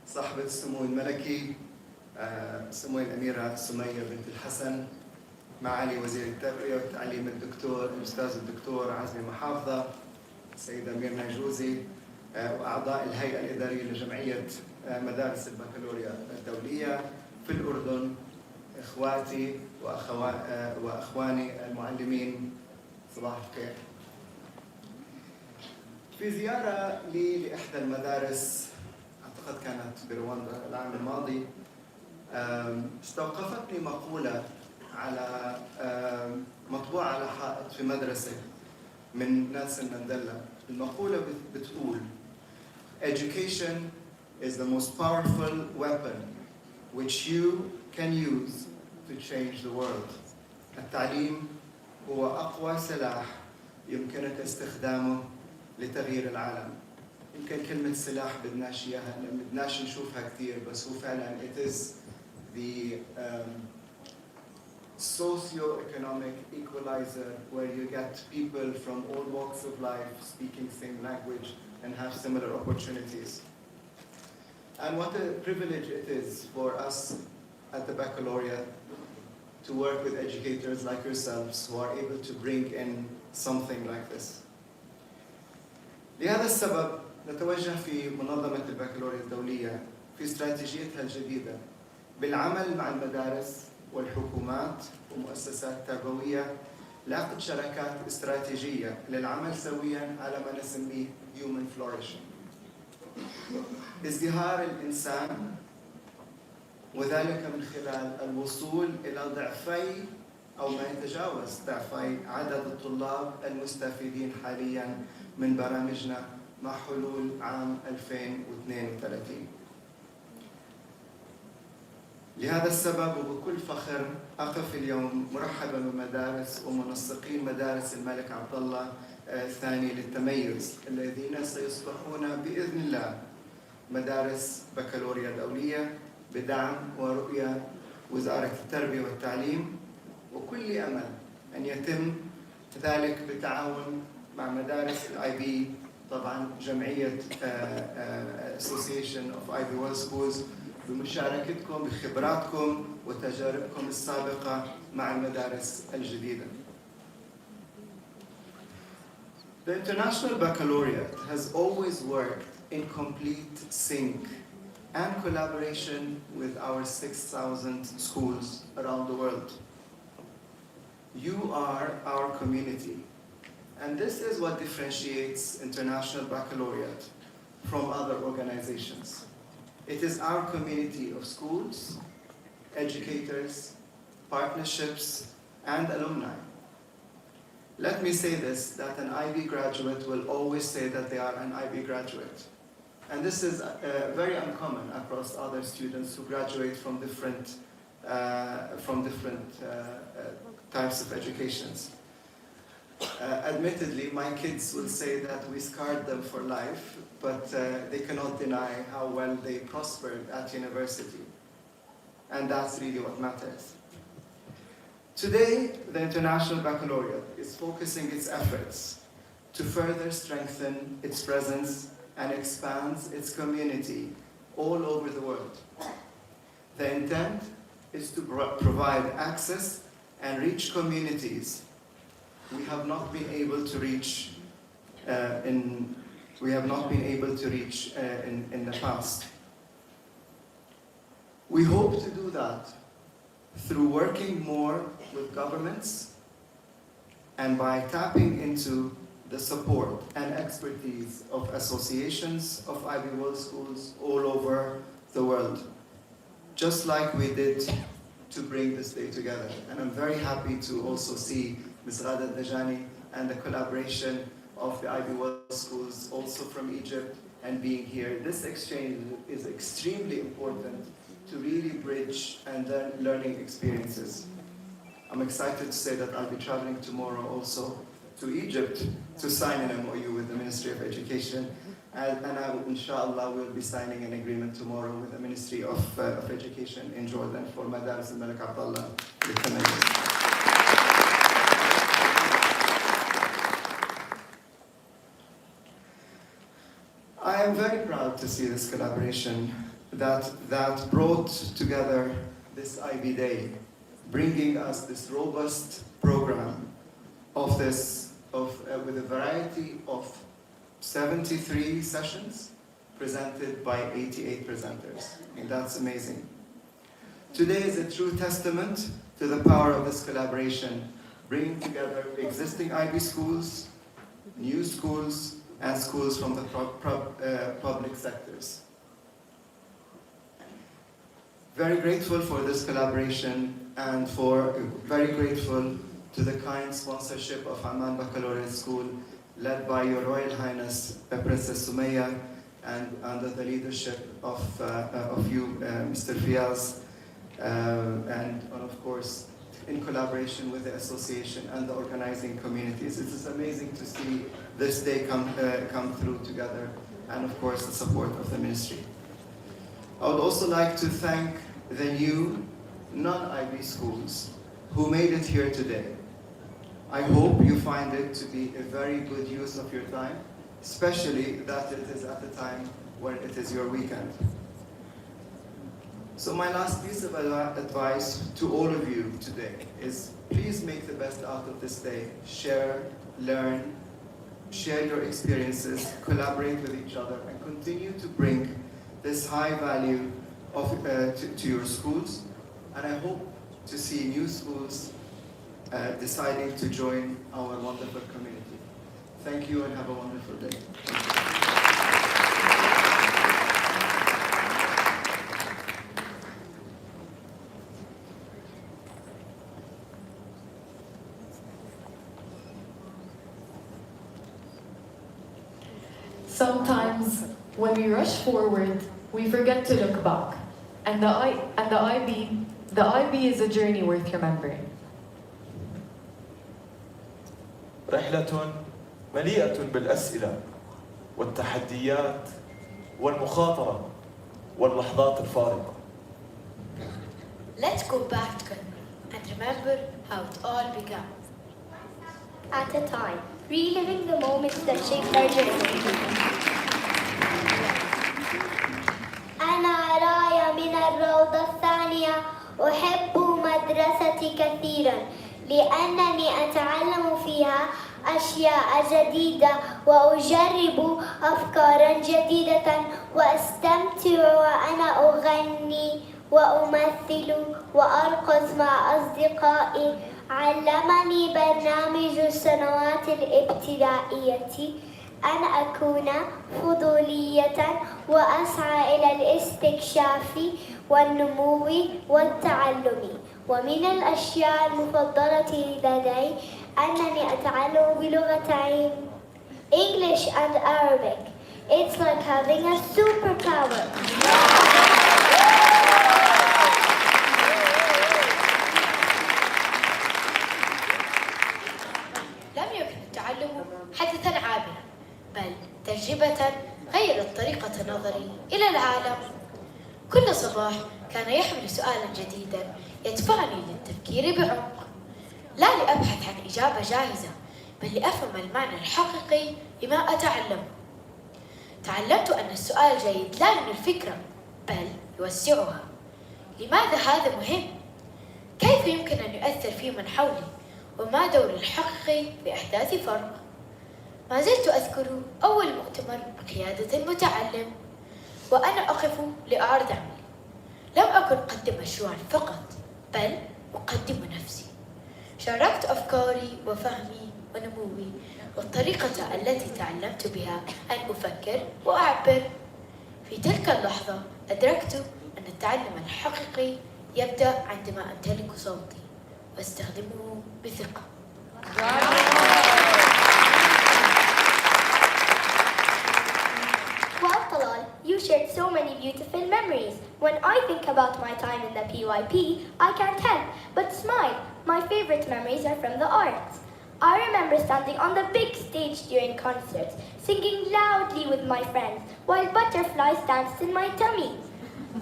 صاحبة السمو الملكي سمو الأميرة سمية بنت الحسن، معالي وزير التربية والتعليم الأستاذ الدكتور عزمي محافظة، السيدة ميرنا جوزي، وأعضاء الهيئة الإدارية لجمعية مدارس البكالوريا الدولية في الأردن، إخواتي وأخواني المعلمين، صباح الخير. في زيارة لي لإحدى المدارس أعتقد كانت برواندا العام الماضي، استوقفتني مقولة على مطبوعة على حائط في مدرسة من نيلسون مانديلا. المقولة بتقول: Education is the most powerful weapon which you can use to change the world. التعليم هو أقوى سلاح يمكنك استخدامه لتغيير العالم. يمكن كلمة سلاح بدناش إياها، بدناش نشوفها كثير، بس هو فعلا it is the socio-economic equalizer where you get people from all walks of life speaking same language and have similar opportunities. And what a privilege it is for us at the Baccalaureate to work with educators like yourselves who are able to bring in something like this. لهذا السبب نتوجه في منظمة البكالوريا الدولية في استراتيجيتها الجديدة بالعمل مع المدارس والحكومات ومؤسسات تربوية لعقد شراكات استراتيجية للعمل سويا على ما نسميه human flourishing. ازدهار الإنسان، وذلك من خلال الوصول إلى ضعفي أو ما يتجاوز ضعفي عدد الطلاب المستفيدين حاليا من برامجنا مع حلول عام 2032. لهذا السبب وبكل فخر أقف اليوم مرحبا بمدارس ومنسقين مدارس الملك عبد الله الثاني للتميز الذين سيصبحون بإذن الله مدارس بكالوريا دولية بدعم ورؤية وزارة التربية والتعليم، وكل أمل أن يتم ذلك بالتعاون مع مدارس الآي بي، طبعا جمعية Association of IB World Schools بمشاركتكم بخبراتكم وتجاربكم السابقة مع المدارس الجديدة. The International Baccalaureate has always worked in complete sync and collaboration with our 6,000 schools around the world. You are our community, and this is what differentiates International Baccalaureate from other organizations. It is our community of schools, educators, partnerships, and alumni. Let me say this, that an IB graduate will always say that they are an IB graduate. And this is very uncommon across other students who graduate from different types of educations. Admittedly, my kids will say that we scarred them for life, but they cannot deny how well they prospered at university. And that's really what matters. Today, the International Baccalaureate is focusing its efforts to further strengthen its presence and expands its community all over the world. The intent is to provide access and reach communities we have not been able to reach in the past. We hope to do that through working more with governments and by tapping into the support and expertise of associations of IB World Schools all over the world, just like we did to bring this day together. And I'm very happy to also see Ms. Rada Dajani and the collaboration of the IB World Schools also from Egypt and being here. This exchange is extremely important to really bridge and learning experiences. I'm excited to say that I'll be traveling tomorrow also to Egypt to sign an MOU with the Ministry of Education, and I, inshallah, will be signing an agreement tomorrow with the Ministry of Education in Jordan for Madaris al-Malik Abdullah. I am very proud to see this collaboration that brought together this IB Day, bringing us this robust program with a variety of 73 sessions presented by 88 presenters. And that's amazing. Today is a true testament to the power of this collaboration, bringing together existing IB schools, new schools, and schools from the public sectors. Very grateful for this collaboration and very grateful to the kind sponsorship of Amman Baccalaureate School, led by Your Royal Highness Princess Sumaya, and under the leadership of you, Mr. Fiaz, and of course, in collaboration with the association and the organizing communities. It is amazing to see this day come through together, and of course, the support of the ministry. I would also like to thank the new non-IB schools who made it here today. I hope you find it to be a very good use of your time, especially that it is at the time when it is your weekend. So my last piece of advice to all of you today is please make the best out of this day. Share, learn, share your experiences, collaborate with each other, and continue to bring this high value to your schools. And I hope to see new schools deciding to join our wonderful community. Thank you and have a wonderful day. Sometimes, when we rush forward, we forget to look back. And the IB is a journey worth remembering. رحلة مليئة بالأسئلة والتحديات والمخاطرة واللحظات الفارقة. Let's go back and remember how it all began. At a time, reliving the moments that shaped our journey. أنا رايا من الروضة الثانية أحب مدرستي كثيرا لأنني أتعلم فيها أشياء جديدة وأجرب أفكارا جديدة وأستمتع وأنا أغني وأمثل وأرقص مع أصدقائي. علمني برنامج السنوات الابتدائية أن أكون فضولية وأسعى إلى الاستكشاف والنمو والتعلم. ومن الأشياء المفضلة لدي أنني أتعلم بلغتين English and Arabic. It's like having a superpower. لم يكن التعلم حدثا عابرا، بل تجربة غيرت طريقة نظري إلى العالم. كل صباح كان يحمل سؤالا جديدا يدفعني للتفكير بعمق، لا لأبحث عن إجابة جاهزة، بل لأفهم المعنى الحقيقي لما أتعلمه. تعلمت أن السؤال جيد لا يبني الفكرة، بل يوسعها. لماذا هذا مهم؟ كيف يمكن أن يؤثر في من حولي؟ وما دوري الحقيقي في إحداث فرق؟ ما زلت أذكر أول مؤتمر بقيادة المتعلم وأنا أقف لأعرض عملي. لم أكن أقدم مشروعا فقط، بل أقدم نفسي. شاركت أفكاري وفهمي ونموي والطريقة التي تعلمت بها أن أفكر وأعبر. في تلك اللحظة أدركت أن التعلم الحقيقي يبدأ عندما أمتلك صوتي واستخدمه بثقة. Well, Talal, you shared so many beautiful memories. When I think about my time in the PYP, I can't help but smile. My favorite memories are from the arts. I remember standing on the big stage during concerts, singing loudly with my friends, while butterflies danced in my tummy.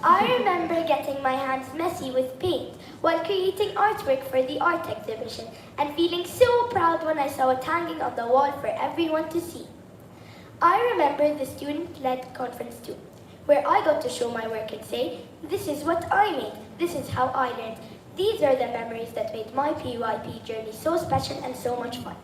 I remember getting my hands messy with paint while creating artwork for the art exhibition and feeling so proud when I saw it hanging on the wall for everyone to see. I remember the student-led conference too, where I got to show my work and say, this is what I made, this is how I learned. These are the memories that made my PYP journey so special and so much fun.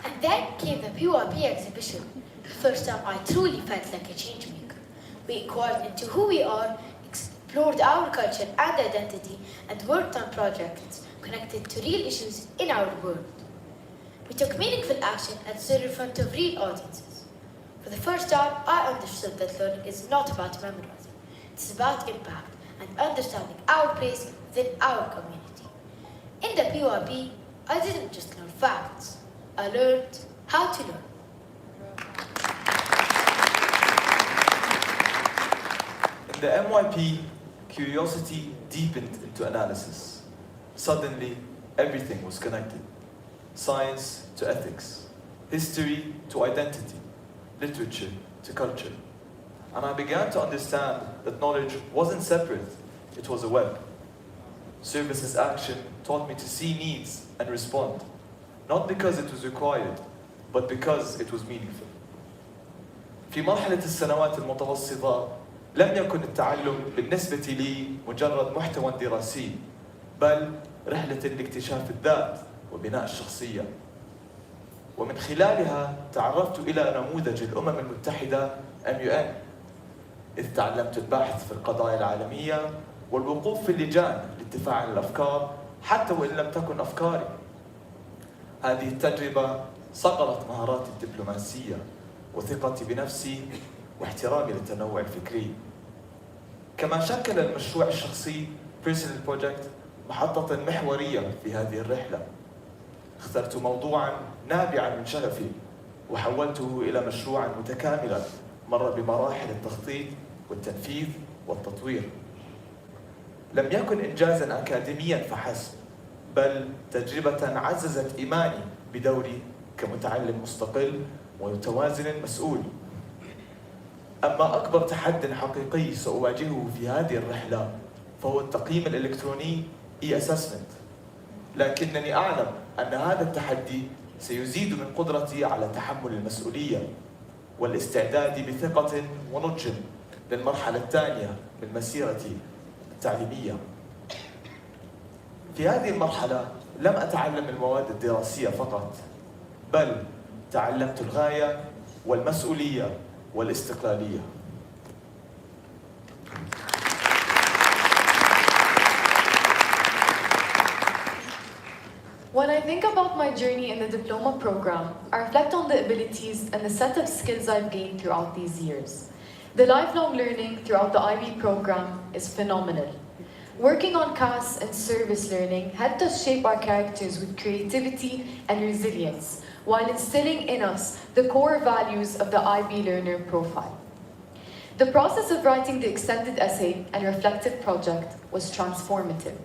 And then came the PYP exhibition, the first time I truly felt like a change maker. We inquired into who we are, explored our culture and identity, and worked on projects connected to real issues in our world. We took meaningful action and stood in front of real audiences. For the first time, I understood that learning is not about memorizing. It's about impact and understanding our place within our community. In the PYP, I didn't just learn facts, I learned how to learn. In the MYP, curiosity deepened into analysis. Suddenly, everything was connected. Science to ethics, history to identity, literature to culture. And I began to understand that knowledge wasn't separate, it was a web. Services action taught me to see needs and respond, not because it was required, but because it was meaningful. في مرحلة السنوات المتوسطة لم يكن التعلم بالنسبة لي مجرد محتوى دراسي، بل رحلة لاكتشاف الذات وبناء الشخصية. ومن خلالها تعرفت إلى نموذج الأمم المتحدة MUN، إذ تعلمت البحث في القضايا العالمية والوقوف في اللجان للدفاع عن الأفكار حتى وإن لم تكن أفكاري. هذه التجربة صقلت مهاراتي الدبلوماسية وثقتي بنفسي واحترامي للتنوع الفكري. كما شكل المشروع الشخصي Personal Project محطة محورية في هذه الرحلة. اخترت موضوعاً نابعاً من شغفي وحولته إلى مشروعاً متكاملاً مر بمراحل التخطيط والتنفيذ والتطوير. لم يكن إنجازاً أكاديمياً فحسب، بل تجربة عززت إيماني بدوري كمتعلم مستقل ومتوازن مسؤول. أما أكبر تحدي حقيقي سأواجهه في هذه الرحلة فهو التقييم الإلكتروني e-assessment. لكنني أعلم أن هذا التحدي سيزيد من قدرتي على تحمل المسؤولية والاستعداد بثقة ونضج للمرحلة الثانية من مسيرتي التعليمية. في هذه المرحلة لم أتعلم المواد الدراسية فقط، بل تعلمت الغاية والمسؤولية والاستقلالية. When I think about my journey in the diploma program, I reflect on the abilities and the set of skills I've gained throughout these years. The lifelong learning throughout the IB program is phenomenal. Working on CAS and service learning helped us shape our characters with creativity and resilience, while instilling in us the core values of the IB learner profile. The process of writing the extended essay and reflective project was transformative.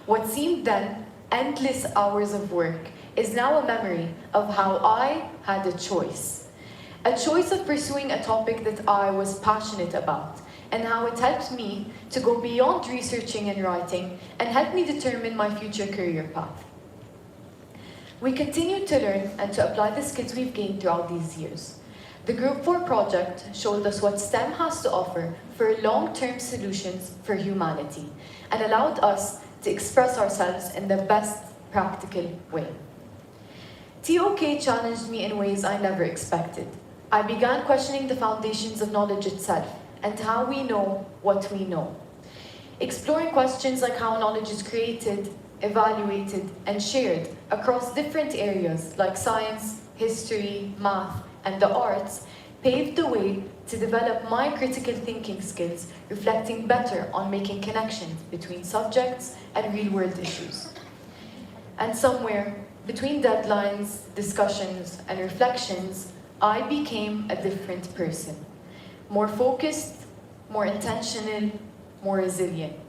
What seemed then endless hours of work is now a memory of how I had a choice of pursuing a topic that I was passionate about, and how it helped me to go beyond researching and writing and helped me determine my future career path. We continued to learn and to apply the skills we've gained throughout these years. The Group 4 project showed us what STEM has to offer for long-term solutions for humanity and allowed us to express ourselves in the best practical way. TOK challenged me in ways I never expected. I began questioning the foundations of knowledge itself and how we know what we know. Exploring questions like how knowledge is created, evaluated, and shared across different areas like science, history, math, and the arts paved the way to develop my critical thinking skills, reflecting better on making connections between subjects and real-world issues. And somewhere between deadlines, discussions, and reflections, I became a different person. More focused, more intentional, more resilient.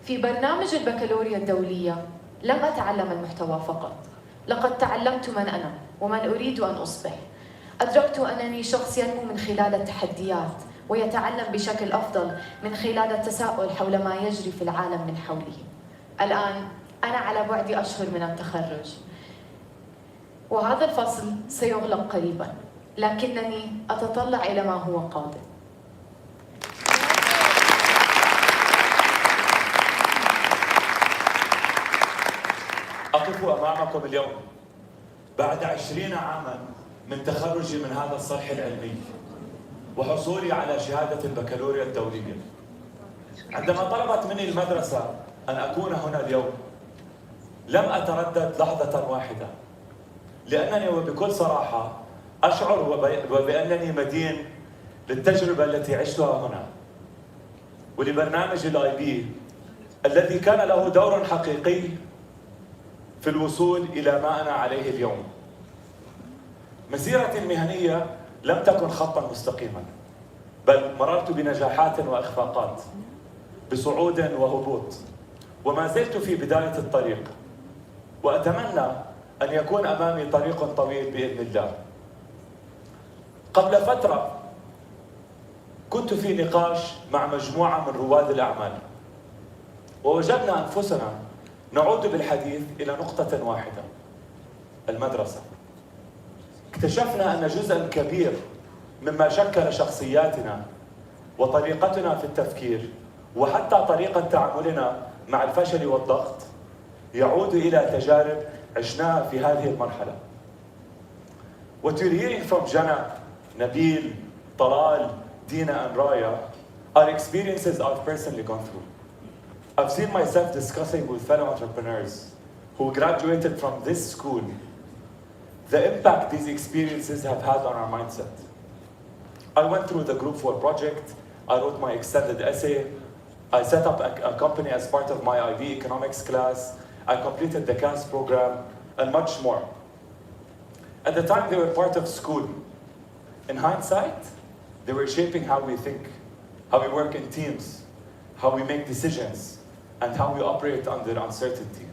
في برنامج البكالوريا الدولية لم أتعلم المحتوى فقط، لقد تعلمت من أنا ومن أريد أن أصبح. أدركت أنني شخص ينمو من خلال التحديات ويتعلم بشكل أفضل من خلال التساؤل حول ما يجري في العالم من حوله. الآن أنا على بعد أشهر من التخرج، وهذا الفصل سيغلق قريباً، لكنني أتطلع إلى ما هو قادم. أقف أمامكم اليوم بعد 20 عاما من تخرجي من هذا الصرح العلمي وحصولي على شهادة البكالوريا الدولية، عندما طلبت مني المدرسة أن أكون هنا اليوم لم أتردد لحظة واحدة، لأنني وبكل صراحة أشعر وبأنني مدين للتجربة التي عشتها هنا ولبرنامج الآي بي الذي كان له دور حقيقي في الوصول إلى ما أنا عليه اليوم. مسيرتي المهنية لم تكن خطا مستقيما، بل مررت بنجاحات وإخفاقات، بصعود وهبوط، وما زلت في بداية الطريق، وأتمنى أن يكون أمامي طريق طويل بإذن الله. قبل فترة كنت في نقاش مع مجموعة من رواد الأعمال، ووجدنا أنفسنا نعود بالحديث إلى نقطة واحدة: المدرسة. اكتشفنا أن جزءاً كبير مما شكل شخصياتنا وطريقتنا في التفكير وحتى طريقة تعاملنا مع الفشل والضغط يعود إلى تجارب عشناها في هذه المرحلة. What you're hearing from Jana, Nabil, Talal, Dina and Raya are experiences I've personally gone through. I've seen myself discussing with fellow entrepreneurs who graduated from this school the impact these experiences have had on our mindset. I went through the Group 4 project, I wrote my extended essay, I set up a company as part of my IB economics class, I completed the CAS program, and much more. At the time, they were part of school. In hindsight, they were shaping how we think, how we work in teams, how we make decisions, and how we operate under uncertainty.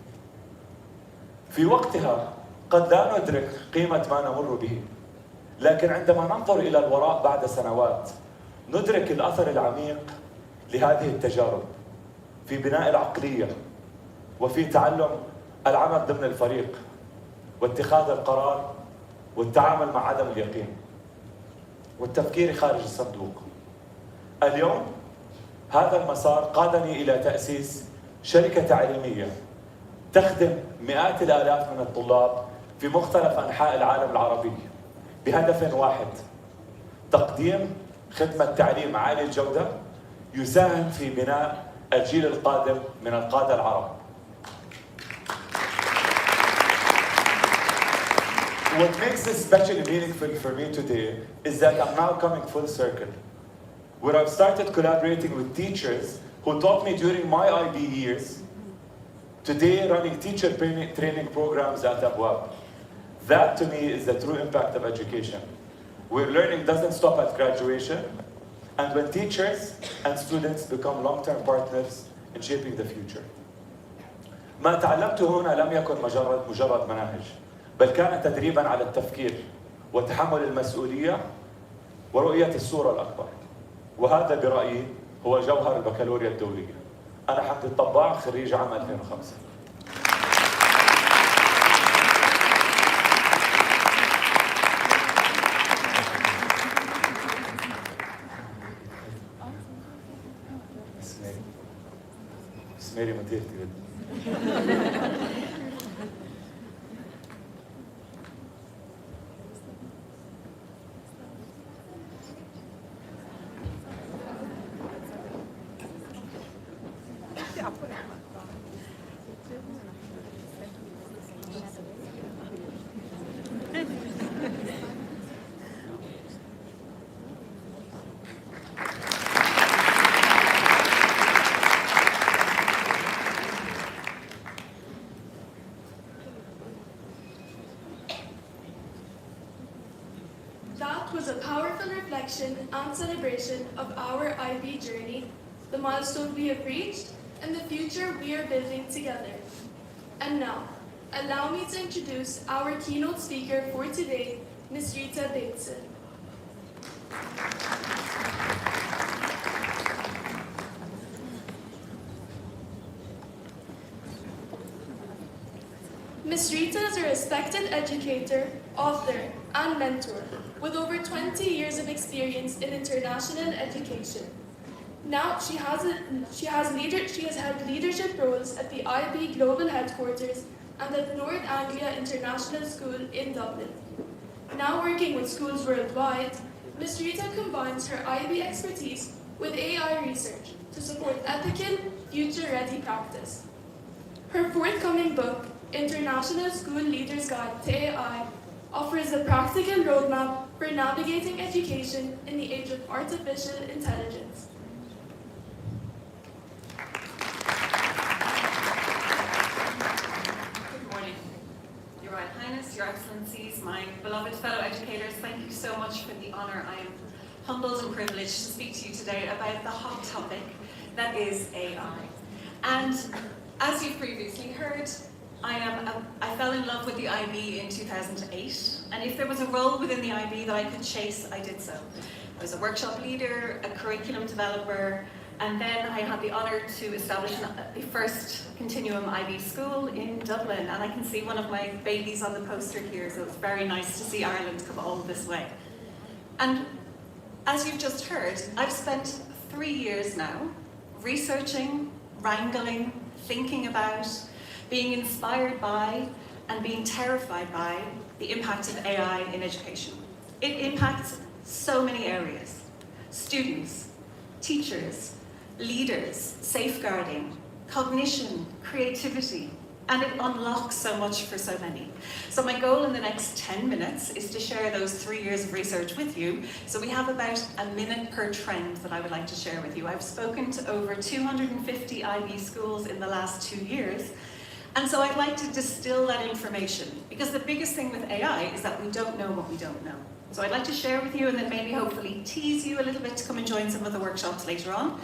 في وقتها قد لا ندرك قيمة ما نمر به، لكن عندما ننظر إلى الوراء بعد سنوات ندرك الأثر العميق لهذه التجارب في بناء العقلية وفي تعلم العمل ضمن الفريق واتخاذ القرار والتعامل مع عدم اليقين والتفكير خارج الصندوق. اليوم هذا المسار قادني إلى تأسيس شركة تعليمية تخدم مئات الآلاف من الطلاب في مختلف أنحاء العالم العربي بهدف واحد: تقديم خدمة تعليم عالي الجودة يساهم في بناء الجيل القادم من القادة العرب. What makes this especially meaningful for me today is that I'm now coming full circle, where I've started collaborating with teachers who taught me during my IB years, today running teacher training programs at Abwab. That to me is the true impact of education, where learning doesn't stop at graduation, and when teachers and students become long-term partners in shaping the future. ما تعلمته هنا لم يكن مجرد مناهج، بل كان تدريباً على التفكير وتحمل المسؤولية ورؤية الصورة الأكبر. وهذا برأيي هو جوهر البكالوريا الدولية. أنا حمدي الطباع، خريج عام 2005. اسميري مديرتي جدا. That was a powerful reflection and celebration of our IB journey, the milestone we have reached, and the future we are building together. And now, allow me to introduce our keynote speaker for today, Ms. Rita Bateson. Ms. Rita is a respected educator, author, and mentor with over 20 years of experience in international education. Now she has held leadership roles at the IB Global Headquarters and at North Anglia International School in Dublin. Now working with schools worldwide, Ms. Rita combines her IB expertise with AI research to support ethical, future-ready practice. Her forthcoming book, International School Leaders Guide to AI, offers a practical roadmap for navigating education in the age of artificial intelligence. Good morning, Your Royal Highness, Your Excellencies, my beloved fellow educators, thank you so much for the honour. I am humbled and privileged to speak to you today about the hot topic that is AI. And as you've previously heard, I fell in love with the IB in 2008, and if there was a role within the IB that I could chase, I did so. I was a workshop leader, a curriculum developer, and then I had the honour to establish the first continuum IB school in Dublin, and I can see one of my babies on the poster here, so it's very nice to see Ireland come all this way. And as you've just heard, I've spent 3 years now researching, wrangling, thinking about, being inspired by, and being terrified by the impact of AI in education. It impacts so many areas: students, teachers, leaders, safeguarding, cognition, creativity, and it unlocks so much for so many. So my goal in the next 10 minutes is to share those 3 years of research with you. So we have about a minute per trend that I would like to share with you. I've spoken to over 250 IB schools in the last 2 years. And so I'd like to distill that information, because the biggest thing with AI is that we don't know what we don't know. So I'd like to share with you, and then maybe hopefully tease you a little bit to come and join some of the workshops later on,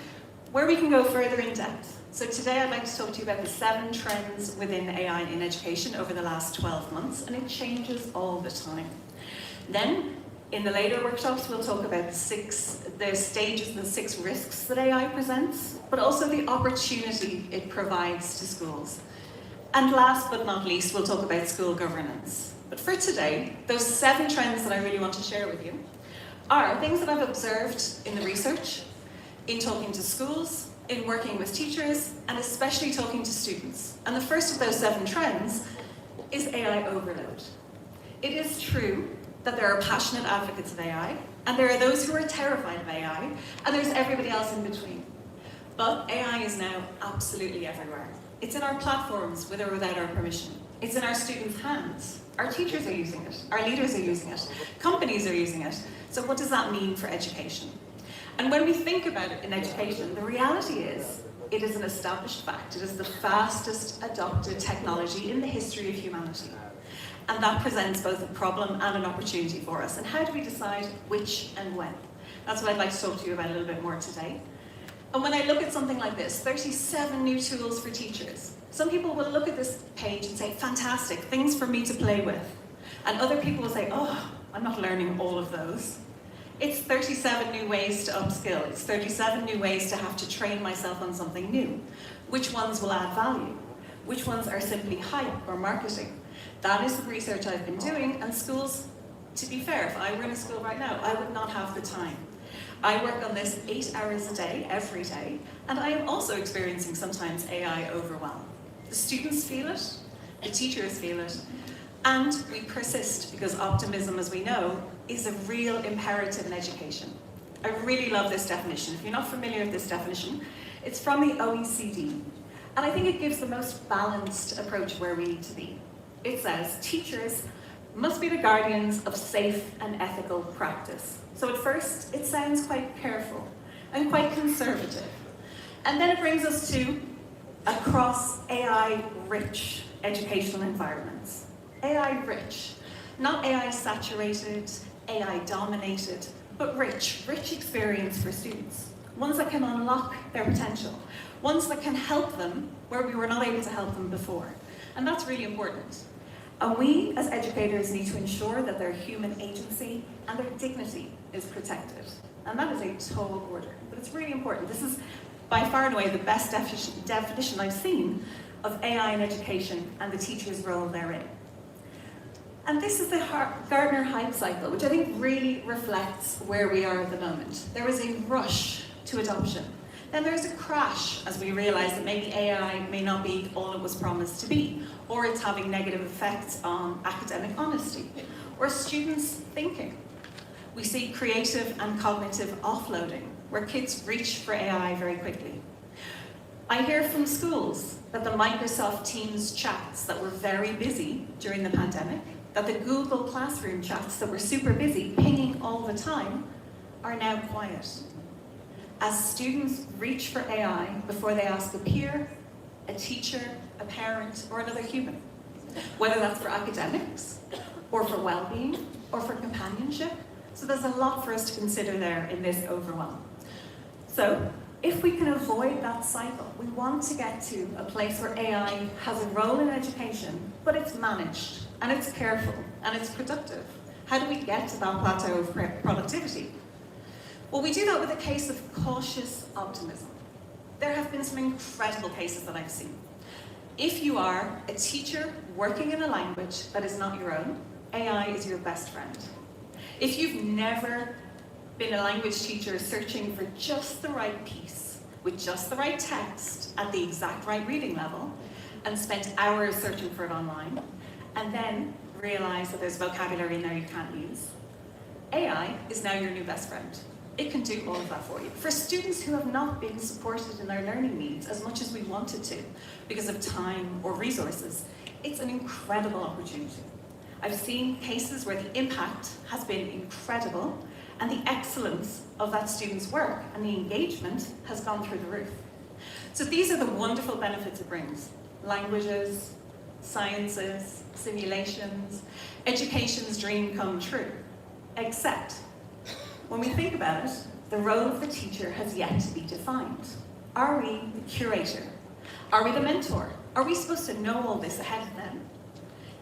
where we can go further in depth. So today I'd like to talk to you about the 7 trends within AI in education over the last 12 months, and it changes all the time. Then, in the later workshops, we'll talk about the stages and the 6 risks that AI presents, but also the opportunity it provides to schools. And last but not least, we'll talk about school governance. But for today, those 7 trends that I really want to share with you are things that I've observed in the research, in talking to schools, in working with teachers, and especially talking to students. And the first of those 7 trends is AI overload. It is true that there are passionate advocates of AI, and there are those who are terrified of AI, and there's everybody else in between. But AI is now absolutely everywhere. It's in our platforms, with or without our permission. It's in our students' hands. Our teachers are using it. Our leaders are using it. Companies are using it. So what does that mean for education? And when we think about it in education, the reality is, it is an established fact. It is the fastest adopted technology in the history of humanity. And that presents both a problem and an opportunity for us. And how do we decide which and when? That's what I'd like to talk to you about a little bit more today. And when I look at something like this, 37 new tools for teachers, some people will look at this page and say, fantastic, things for me to play with. And other people will say, oh, I'm not learning all of those. It's 37 new ways to upskill. It's 37 new ways to have to train myself on something new. Which ones will add value? Which ones are simply hype or marketing? That is the research I've been doing, and schools, to be fair, if I were in a school right now, I would not have the time. I work on this 8 hours a day, every day, and I am also experiencing sometimes AI overwhelm. The students feel it, the teachers feel it, and we persist because optimism, as we know, is a real imperative in education. I really love this definition. If you're not familiar with this definition, it's from the OECD, and I think it gives the most balanced approach where we need to be. It says, teachers must be the guardians of safe and ethical practice. So at first, it sounds quite careful and quite conservative. And then it brings us to across AI-rich educational environments. AI-rich, not AI-saturated, AI-dominated, but rich experience for students. Ones that can unlock their potential. Ones that can help them where we were not able to help them before. And that's really important. And we, as educators, need to ensure that their human agency and their dignity is protected. And that is a tall order, but it's really important. This is by far and away the best definition I've seen of AI in education and the teacher's role therein. And this is the Gartner hype cycle, which I think really reflects where we are at the moment. There is a rush to adoption. Then there's a crash as we realise that maybe AI may not be all it was promised to be, or it's having negative effects on academic honesty, or students' thinking. We see creative and cognitive offloading, where kids reach for AI very quickly. I hear from schools that the Microsoft Teams chats that were very busy during the pandemic, that the Google Classroom chats that were super busy, pinging all the time, are now quiet. As students reach for AI before they ask a peer, a teacher, a parent, or another human, whether that's for academics, or for well-being, or for companionship. So there's a lot for us to consider there in this overwhelm. So if we can avoid that cycle, we want to get to a place where AI has a role in education, but it's managed, and it's careful, and it's productive. How do we get to that plateau of productivity? Well, we do that with a case of cautious optimism. There have been some incredible cases that I've seen. If you are a teacher working in a language that is not your own, AI is your best friend. If you've never been a language teacher searching for just the right piece, with just the right text, at the exact right reading level, and spent hours searching for it online, and then realize that there's vocabulary in there you can't use, AI is now your new best friend. It can do all of that for you. For students who have not been supported in their learning needs as much as we wanted to because of time or resources, it's an incredible opportunity. I've seen cases where the impact has been incredible and the excellence of that student's work and the engagement has gone through the roof. So these are the wonderful benefits it brings. Languages, sciences, simulations, education's dream come true. Except, when we think about it, the role of the teacher has yet to be defined. Are we the curator? Are we the mentor? Are we supposed to know all this ahead of them?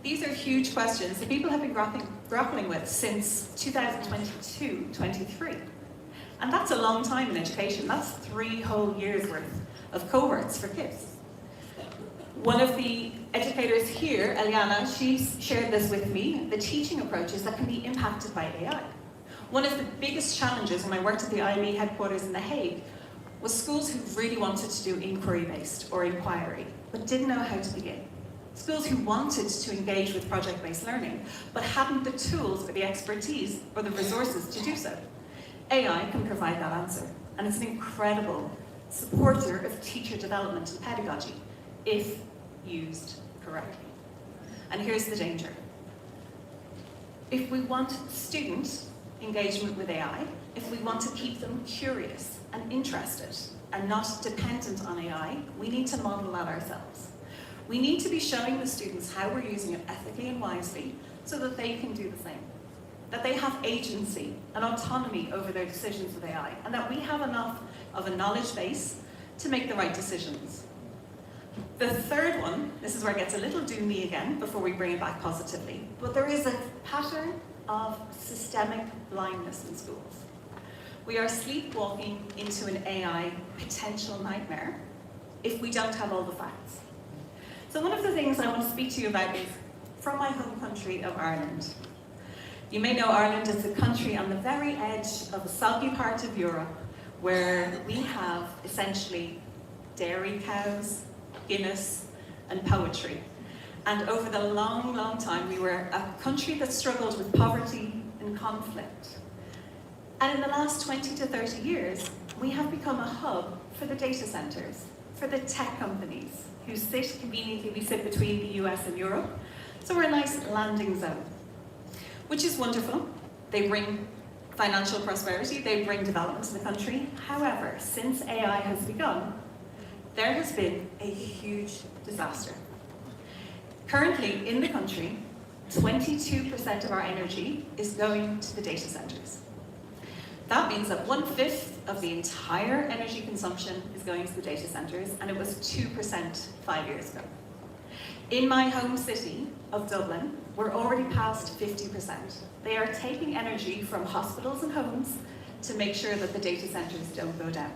These are huge questions that people have been grappling with since 2022-23. And that's a long time in education. That's 3 whole years worth of cohorts for kids. One of the educators here, Eliana, she's shared this with me, the teaching approaches that can be impacted by AI. One of the biggest challenges when I worked at the IB headquarters in The Hague was schools who really wanted to do inquiry-based or inquiry, but didn't know how to begin. Schools who wanted to engage with project-based learning, but hadn't the tools or the expertise or the resources to do so. AI can provide that answer, and it's an incredible supporter of teacher development and pedagogy, if used correctly. And here's the danger. If we want student engagement with AI, if we want to keep them curious and interested and not dependent on AI, we need to model that ourselves. We need to be showing the students how we're using it ethically and wisely so that they can do the same. That they have agency and autonomy over their decisions with AI, and that we have enough of a knowledge base to make the right decisions. The third one, this is where it gets a little doomy again before we bring it back positively, but there is a pattern of systemic blindness in schools. We are sleepwalking into an AI potential nightmare if we don't have all the facts. So one of the things I want to speak to you about is from my home country of Ireland. You may know Ireland is a country on the very edge of a soggy part of Europe where we have essentially dairy cows, Guinness, and poetry. And over the long, long time, we were a country that struggled with poverty and conflict. And in the last 20 to 30 years, we have become a hub for the data centers, for the tech companies who sit conveniently, we sit between the US and Europe. So we're a nice landing zone, which is wonderful. They bring financial prosperity, they bring development to the country. However, since AI has begun, there has been a huge disaster. Currently, in the country, 22% of our energy is going to the data centers. That means that 1/5 of the entire energy consumption is going to the data centers, and it was 2% 5 years ago. In my home city of Dublin, we're already past 50%. They are taking energy from hospitals and homes to make sure that the data centers don't go down.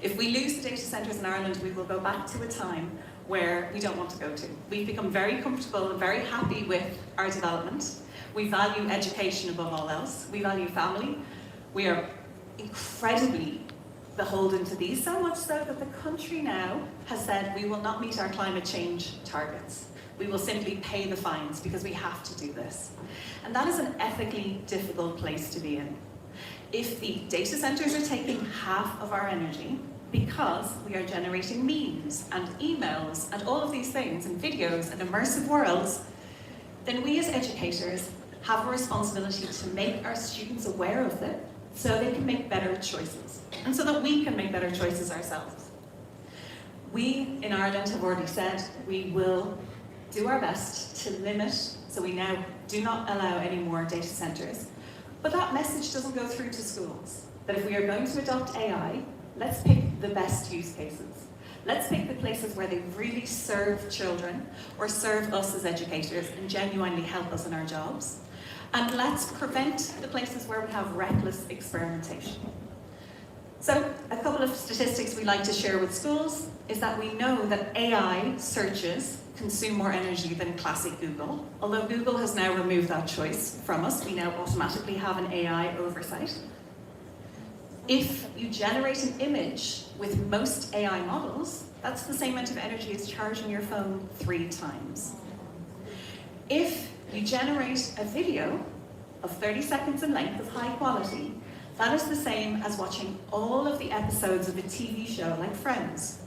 If we lose the data centers in Ireland, we will go back to a time where we don't want to go to. We've become very comfortable and very happy with our development. We value education above all else. We value family. We are incredibly beholden to these, so much so that the country now has said we will not meet our climate change targets. We will simply pay the fines because we have to do this. And that is an ethically difficult place to be in. If the data centers are taking half of our energy because we are generating memes and emails and all of these things and videos and immersive worlds, then we as educators have a responsibility to make our students aware of it so they can make better choices and so that we can make better choices ourselves. We in Ireland have already said we will do our best to limit, so we now do not allow any more data centers. But that message doesn't go through to schools. That if we are going to adopt AI, let's pick the best use cases. Let's pick the places where they really serve children or serve us as educators and genuinely help us in our jobs. And let's prevent the places where we have reckless experimentation. So a couple of statistics we like to share with schools is that we know that AI searches consume more energy than classic Google. Although Google has now removed that choice from us, we now automatically have an AI oversight. If you generate an image with most AI models, that's the same amount of energy as charging your phone 3 times. If you generate a video of 30 seconds in length of high quality, that is the same as watching all of the episodes of a TV show like Friends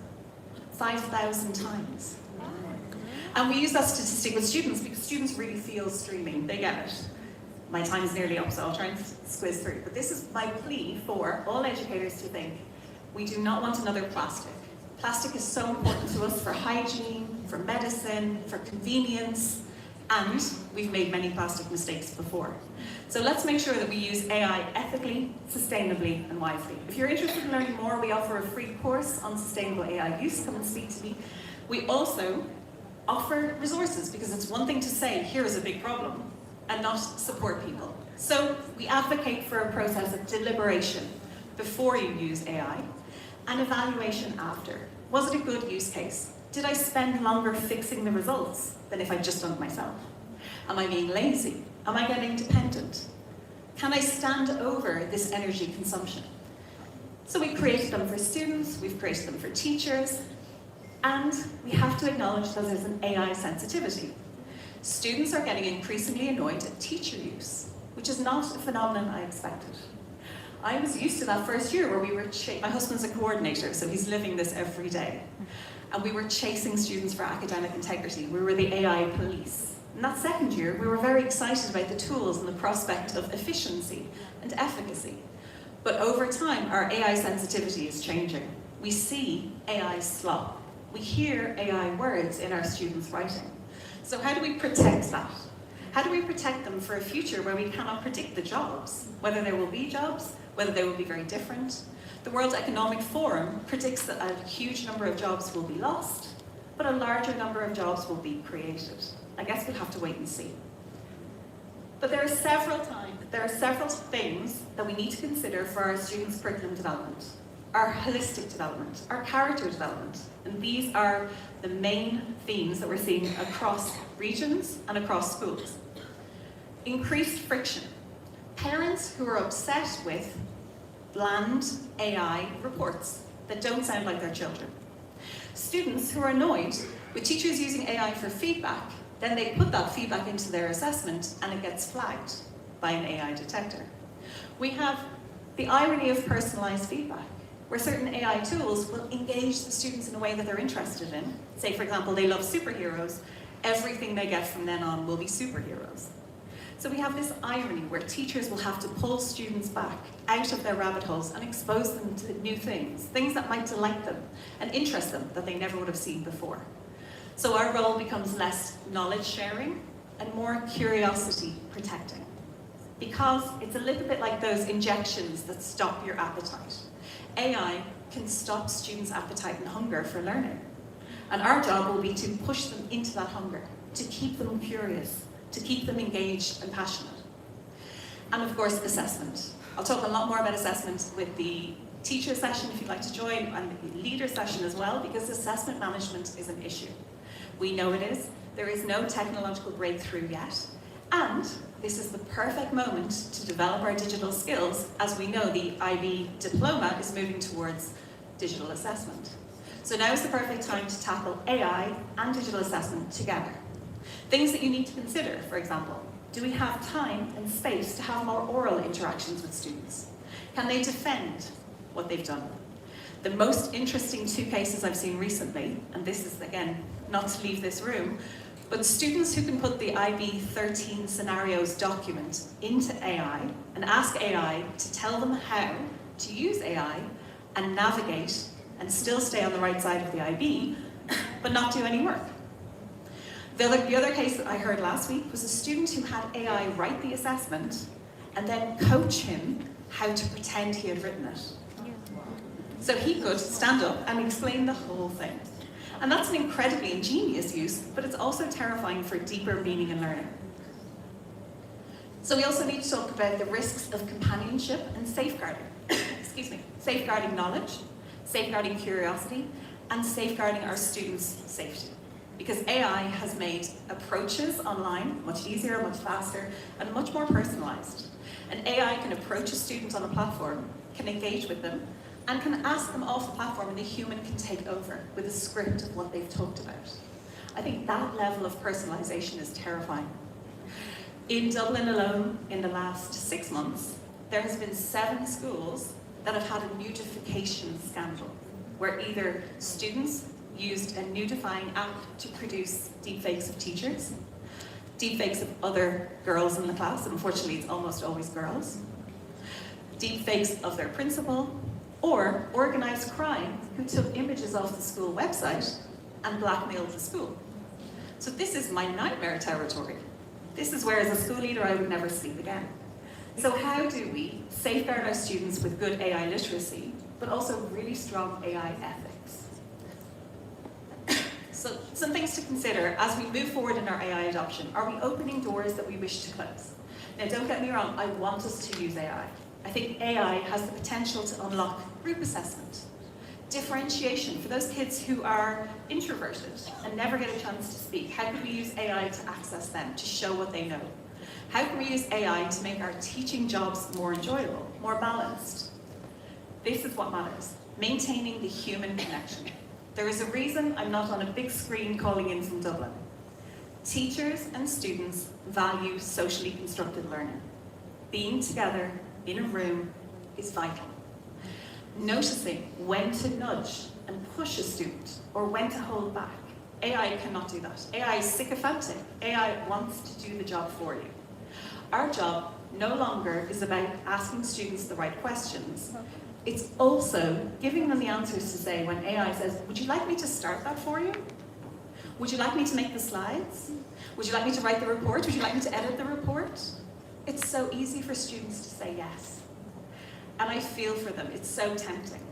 5,000 times. And we use that statistic with students because students really feel streaming. They get it. My time is nearly up, so I'll try and squeeze through. But this is my plea for all educators to think, we do not want another plastic. Plastic is so important to us for hygiene, for medicine, for convenience, and we've made many plastic mistakes before. So let's make sure that we use AI ethically, sustainably, and wisely. If you're interested in learning more, we offer a free course on sustainable AI use. Come and speak to me. We also offer resources, because it's one thing to say, here is a big problem, and not support people. So we advocate for a process of deliberation before you use AI, and evaluation after. Was it a good use case? Did I spend longer fixing the results than if I'd just done it myself? Am I being lazy? Am I getting dependent? Can I stand over this energy consumption? So we created them for students, we've created them for teachers, and we have to acknowledge that there's an AI sensitivity. Students are getting increasingly annoyed at teacher use, which is not a phenomenon I expected. I was used to that first year where we were, my husband's a coordinator, so he's living this every day. And we were chasing students for academic integrity. We were the AI police. In that second year, we were very excited about the tools and the prospect of efficiency and efficacy. But over time, our AI sensitivity is changing. We see AI slop. We hear AI words in our students' writing. So how do we protect that? How do we protect them for a future where we cannot predict the jobs? Whether there will be jobs, whether they will be very different. The World Economic Forum predicts that a huge number of jobs will be lost, but a larger number of jobs will be created. I guess we'll have to wait and see. But there are several things that we need to consider for our students' curriculum development, our holistic development, our character development. And these are the main themes that we're seeing across regions and across schools. Increased friction. Parents who are upset with bland AI reports that don't sound like their children. Students who are annoyed with teachers using AI for feedback, then they put that feedback into their assessment and it gets flagged by an AI detector. We have the irony of personalized feedback, where certain AI tools will engage the students in a way that they're interested in. Say, for example, they love superheroes. Everything they get from then on will be superheroes. So we have this irony where teachers will have to pull students back out of their rabbit holes and expose them to new things that might delight them and interest them that they never would have seen before. So our role becomes less knowledge sharing and more curiosity protecting. Because it's a little bit like those injections that stop your appetite. AI can stop students' appetite and hunger for learning. And our job will be to push them into that hunger, to keep them curious, to keep them engaged and passionate. And of course, assessment. I'll talk a lot more about assessment with the teacher session if you'd like to join, and the leader session as well, because assessment management is an issue. We know it is. There is no technological breakthrough yet. And this is the perfect moment to develop our digital skills, as we know the IB diploma is moving towards digital assessment. So now is the perfect time to tackle AI and digital assessment together. Things that you need to consider, for example, do we have time and space to have more oral interactions with students? Can they defend what they've done? The most interesting two cases I've seen recently, and this is again, not to leave this room, but students who can put the IB 13 scenarios document into AI and ask AI to tell them how to use AI and navigate and still stay on the right side of the IB, but not do any work. The other case that I heard last week was a student who had AI write the assessment and then coach him how to pretend he had written it. So he could stand up and explain the whole thing. And that's an incredibly ingenious use, but it's also terrifying for deeper meaning in learning. So we also need to talk about the risks of companionship and safeguarding. Excuse me, safeguarding knowledge, safeguarding curiosity, and safeguarding our students' safety. Because AI has made approaches online much easier, much faster, and much more personalized. And AI can approach a student on a platform, can engage with them, and can ask them off the platform, and the human can take over with a script of what they've talked about. I think that level of personalization is terrifying. In Dublin alone, in the last 6 months, there has been 7 schools that have had a nudification scandal, where either students used a nudifying app to produce deepfakes of teachers, deepfakes of other girls in the class, unfortunately it's almost always girls, deepfakes of their principal, or organised crime who took images off the school website and blackmailed the school. So this is my nightmare territory. This is where, as a school leader, I would never sleep again. So how do we safeguard our students with good AI literacy, but also really strong AI ethics? So some things to consider as we move forward in our AI adoption. Are we opening doors that we wish to close? Now, don't get me wrong, I want us to use AI. I think AI has the potential to unlock group assessment, differentiation for those kids who are introverted and never get a chance to speak. How can we use AI to access them, to show what they know? How can we use AI to make our teaching jobs more enjoyable, more balanced? This is what matters, maintaining the human connection. There is a reason I'm not on a big screen calling in from Dublin. Teachers and students value socially constructed learning. Being together in a room is vital. Noticing when to nudge and push a student or when to hold back. AI cannot do that. AI is sycophantic. AI wants to do the job for you. Our job no longer is about asking students the right questions. It's also giving them the answers to say when AI says, would you like me to start that for you? Would you like me to make the slides? Would you like me to write the report? Would you like me to edit the report? It's so easy for students to say yes. And I feel for them, it's so tempting.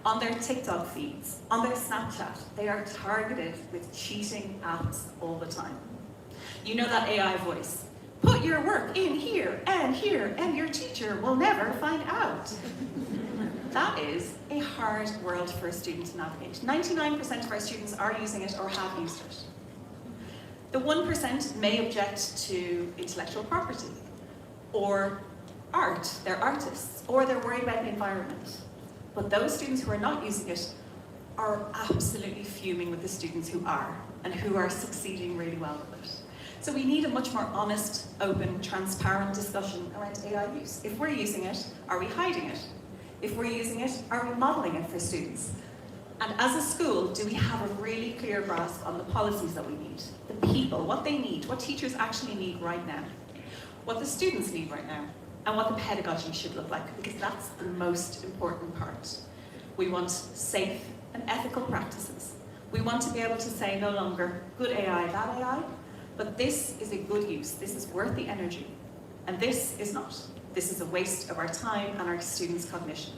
On their TikTok feeds, on their Snapchat, they are targeted with cheating apps all the time. You know that AI voice, put your work in here, and your teacher will never find out. That is a hard world for a student to navigate. 99% of our students are using it or have used it. The 1% may object to intellectual property, or art, they're artists, or they're worried about the environment. But those students who are not using it are absolutely fuming with the students who are, and who are succeeding really well with it. So we need a much more honest, open, transparent discussion around AI use. If we're using it, are we hiding it? If we're using it, are we modelling it for students? And as a school, do we have a really clear grasp on the policies that we need? The people, what they need, what teachers actually need right now, what the students need right now, and what the pedagogy should look like, because that's the most important part. We want safe and ethical practices. We want to be able to say no longer good AI, bad AI, but this is a good use, this is worth the energy, and this is not. This is a waste of our time and our students' cognition.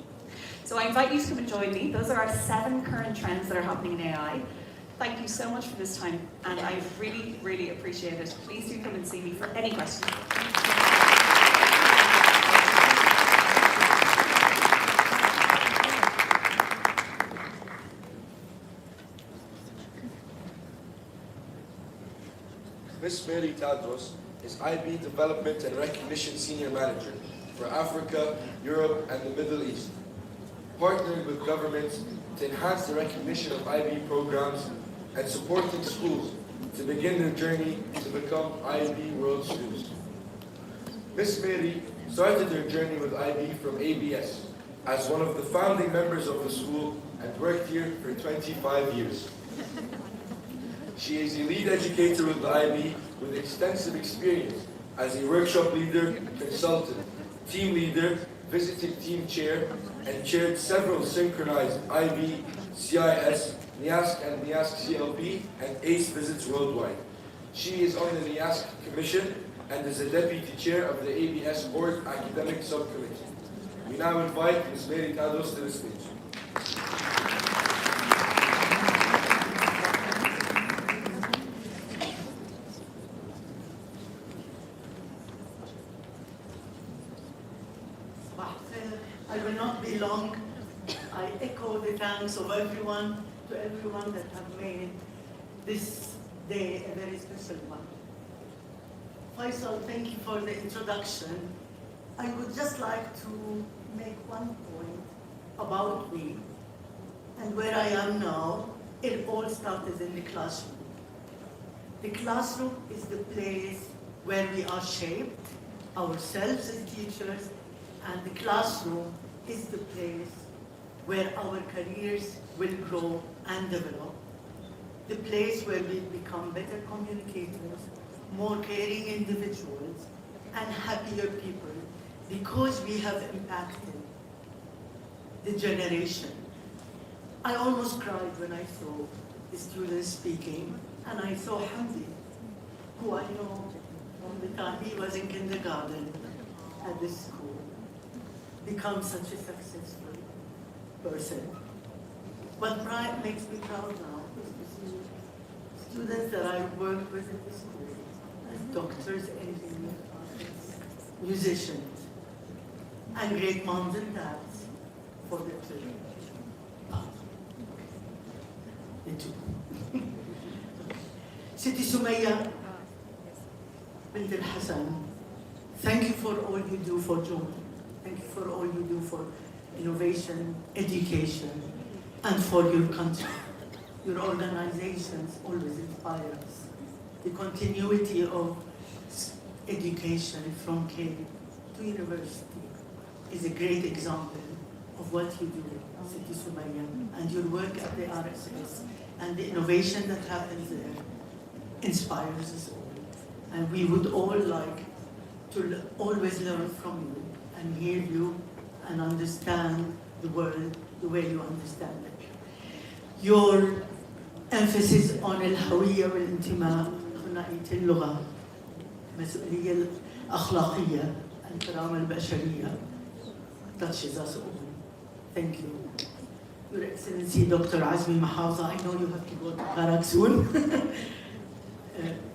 So I invite you to come and join me. Those are our 7 current trends that are happening in AI. Thank you so much for this time, and I really, really appreciate it. Please do come and see me for any questions. Miss Mary Tadros is IB Development and Recognition Senior Manager for Africa, Europe, and the Middle East, partnering with governments to enhance the recognition of IB programs and supporting schools to begin their journey to become IB World Schools. Miss Mary started her journey with IB from ABS as one of the founding members of the school and worked here for 25 years. She is a lead educator with the IB with extensive experience as a workshop leader, consultant, team leader, visiting team chair, and chaired several synchronized IB, CIS, NIASC and NIASC CLP, and ACE visits worldwide. She is on the NIASC Commission and is a deputy chair of the ABS Board Academic Subcommittee. We now invite Ms. Mary Tadros to the stage. I will not be long. I echo the thanks of everyone to everyone that have made this day a very special one. Faisal, thank you for the introduction. I would just like to make one point about me and where I am now. It all started in the classroom. The classroom is the place where we are shaped, ourselves as teachers, and the classroom is the place where our careers will grow and develop. The place where we become better communicators, more caring individuals, and happier people because we have impacted the generation. I almost cried when I saw the students speaking, and I saw Hamdi, who I know from the time he was in kindergarten at this school, become such a successful person. What makes me proud now is to see students that I worked with at the school as doctors, engineers, artists, musicians, and great moms and dads for their children. The two. Siti Sumaya bint al-Hassan, thank you for all you do for Jordan. Thank you for all you do for innovation, education, and for your country. Your organizations always inspire us. The continuity of education from K to university is a great example of what you do, Siti Sumaya, and your work at the RSS, and the innovation that happens there inspires us all. And we would all like to always learn from you and hear you and understand the world the way you understand it. Your emphasis on الهوية والانتماء، ثنائية اللغة، المسؤولية الأخلاقية، الكرامة البشرية touches us all. Thank you. Your Excellency Dr. Azmi Mahaza, I know you have to go to Qarak soon.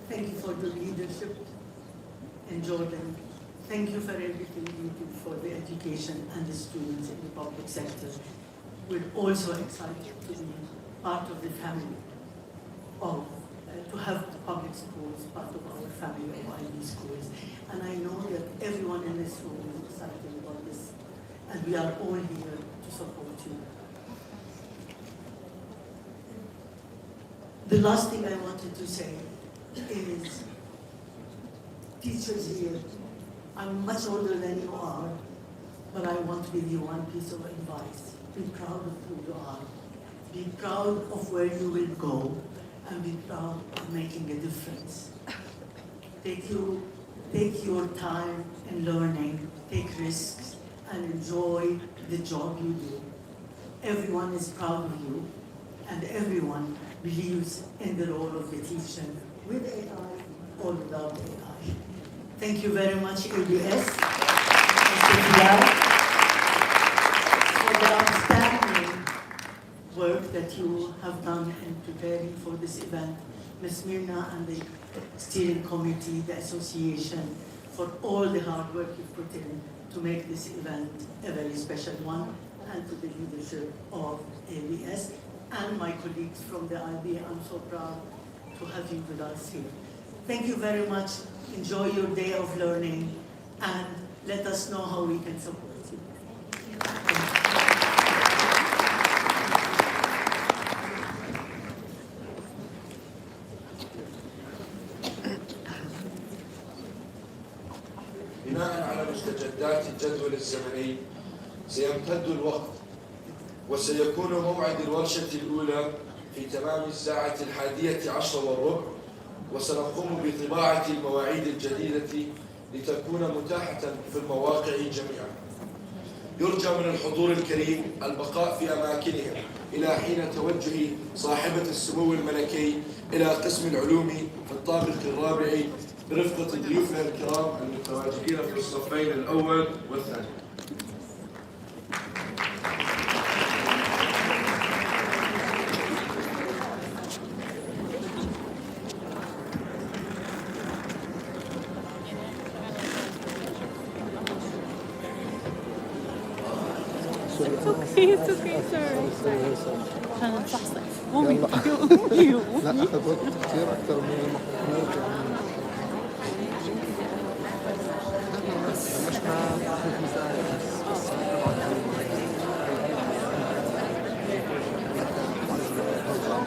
Thank you for the leadership in Jordan. Thank you for everything you do for the education and the students in the public sector. We're also excited to be part of the family of, to have the public schools part of our family of IB schools. And I know that everyone in this room is excited about this, and we are all here to support you. The last thing I wanted to say is, teachers here, I'm much older than you are, but I want to give you one piece of advice. Be proud of who you are. Be proud of where you will go, and be proud of making a difference. Take your time in learning, take risks, and enjoy the job you do. Everyone is proud of you, and everyone believes in the role of the teacher, with AI or without AI. Thank you very much, ABS, for the outstanding work that you have done in preparing for this event. Ms. Mirna and the steering committee, the association, for all the hard work you've put in to make this event a very special one, and to the leadership of ABS and my colleagues from the IB. I'm so proud to have you with us here. Thank you very much. Enjoy your day of learning and let us know how we can support you. بناء على مستجدات الجدول الزمني سيمتد الوقت وسيكون موعد الورشة الأولى في تمام الساعة 11:10 وسنقوم بطباعة المواعيد الجديدة لتكون متاحة في المواقع جميعا. يرجى من الحضور الكريم البقاء في أماكنهم إلى حين توجه صاحبة السمو الملكي إلى قسم العلوم في الطابق الرابع برفقة ضيوفنا الكرام المتواجدين في الصفين الأول والثاني. It's okay, sorry. عشان نصحصح مو فيديو. لا أخذ وقت كثير أكثر من المفروض. مش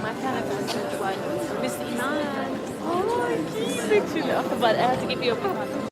ما كانت عن الجوال. Miss Iman. Oh, cute. I have to give you a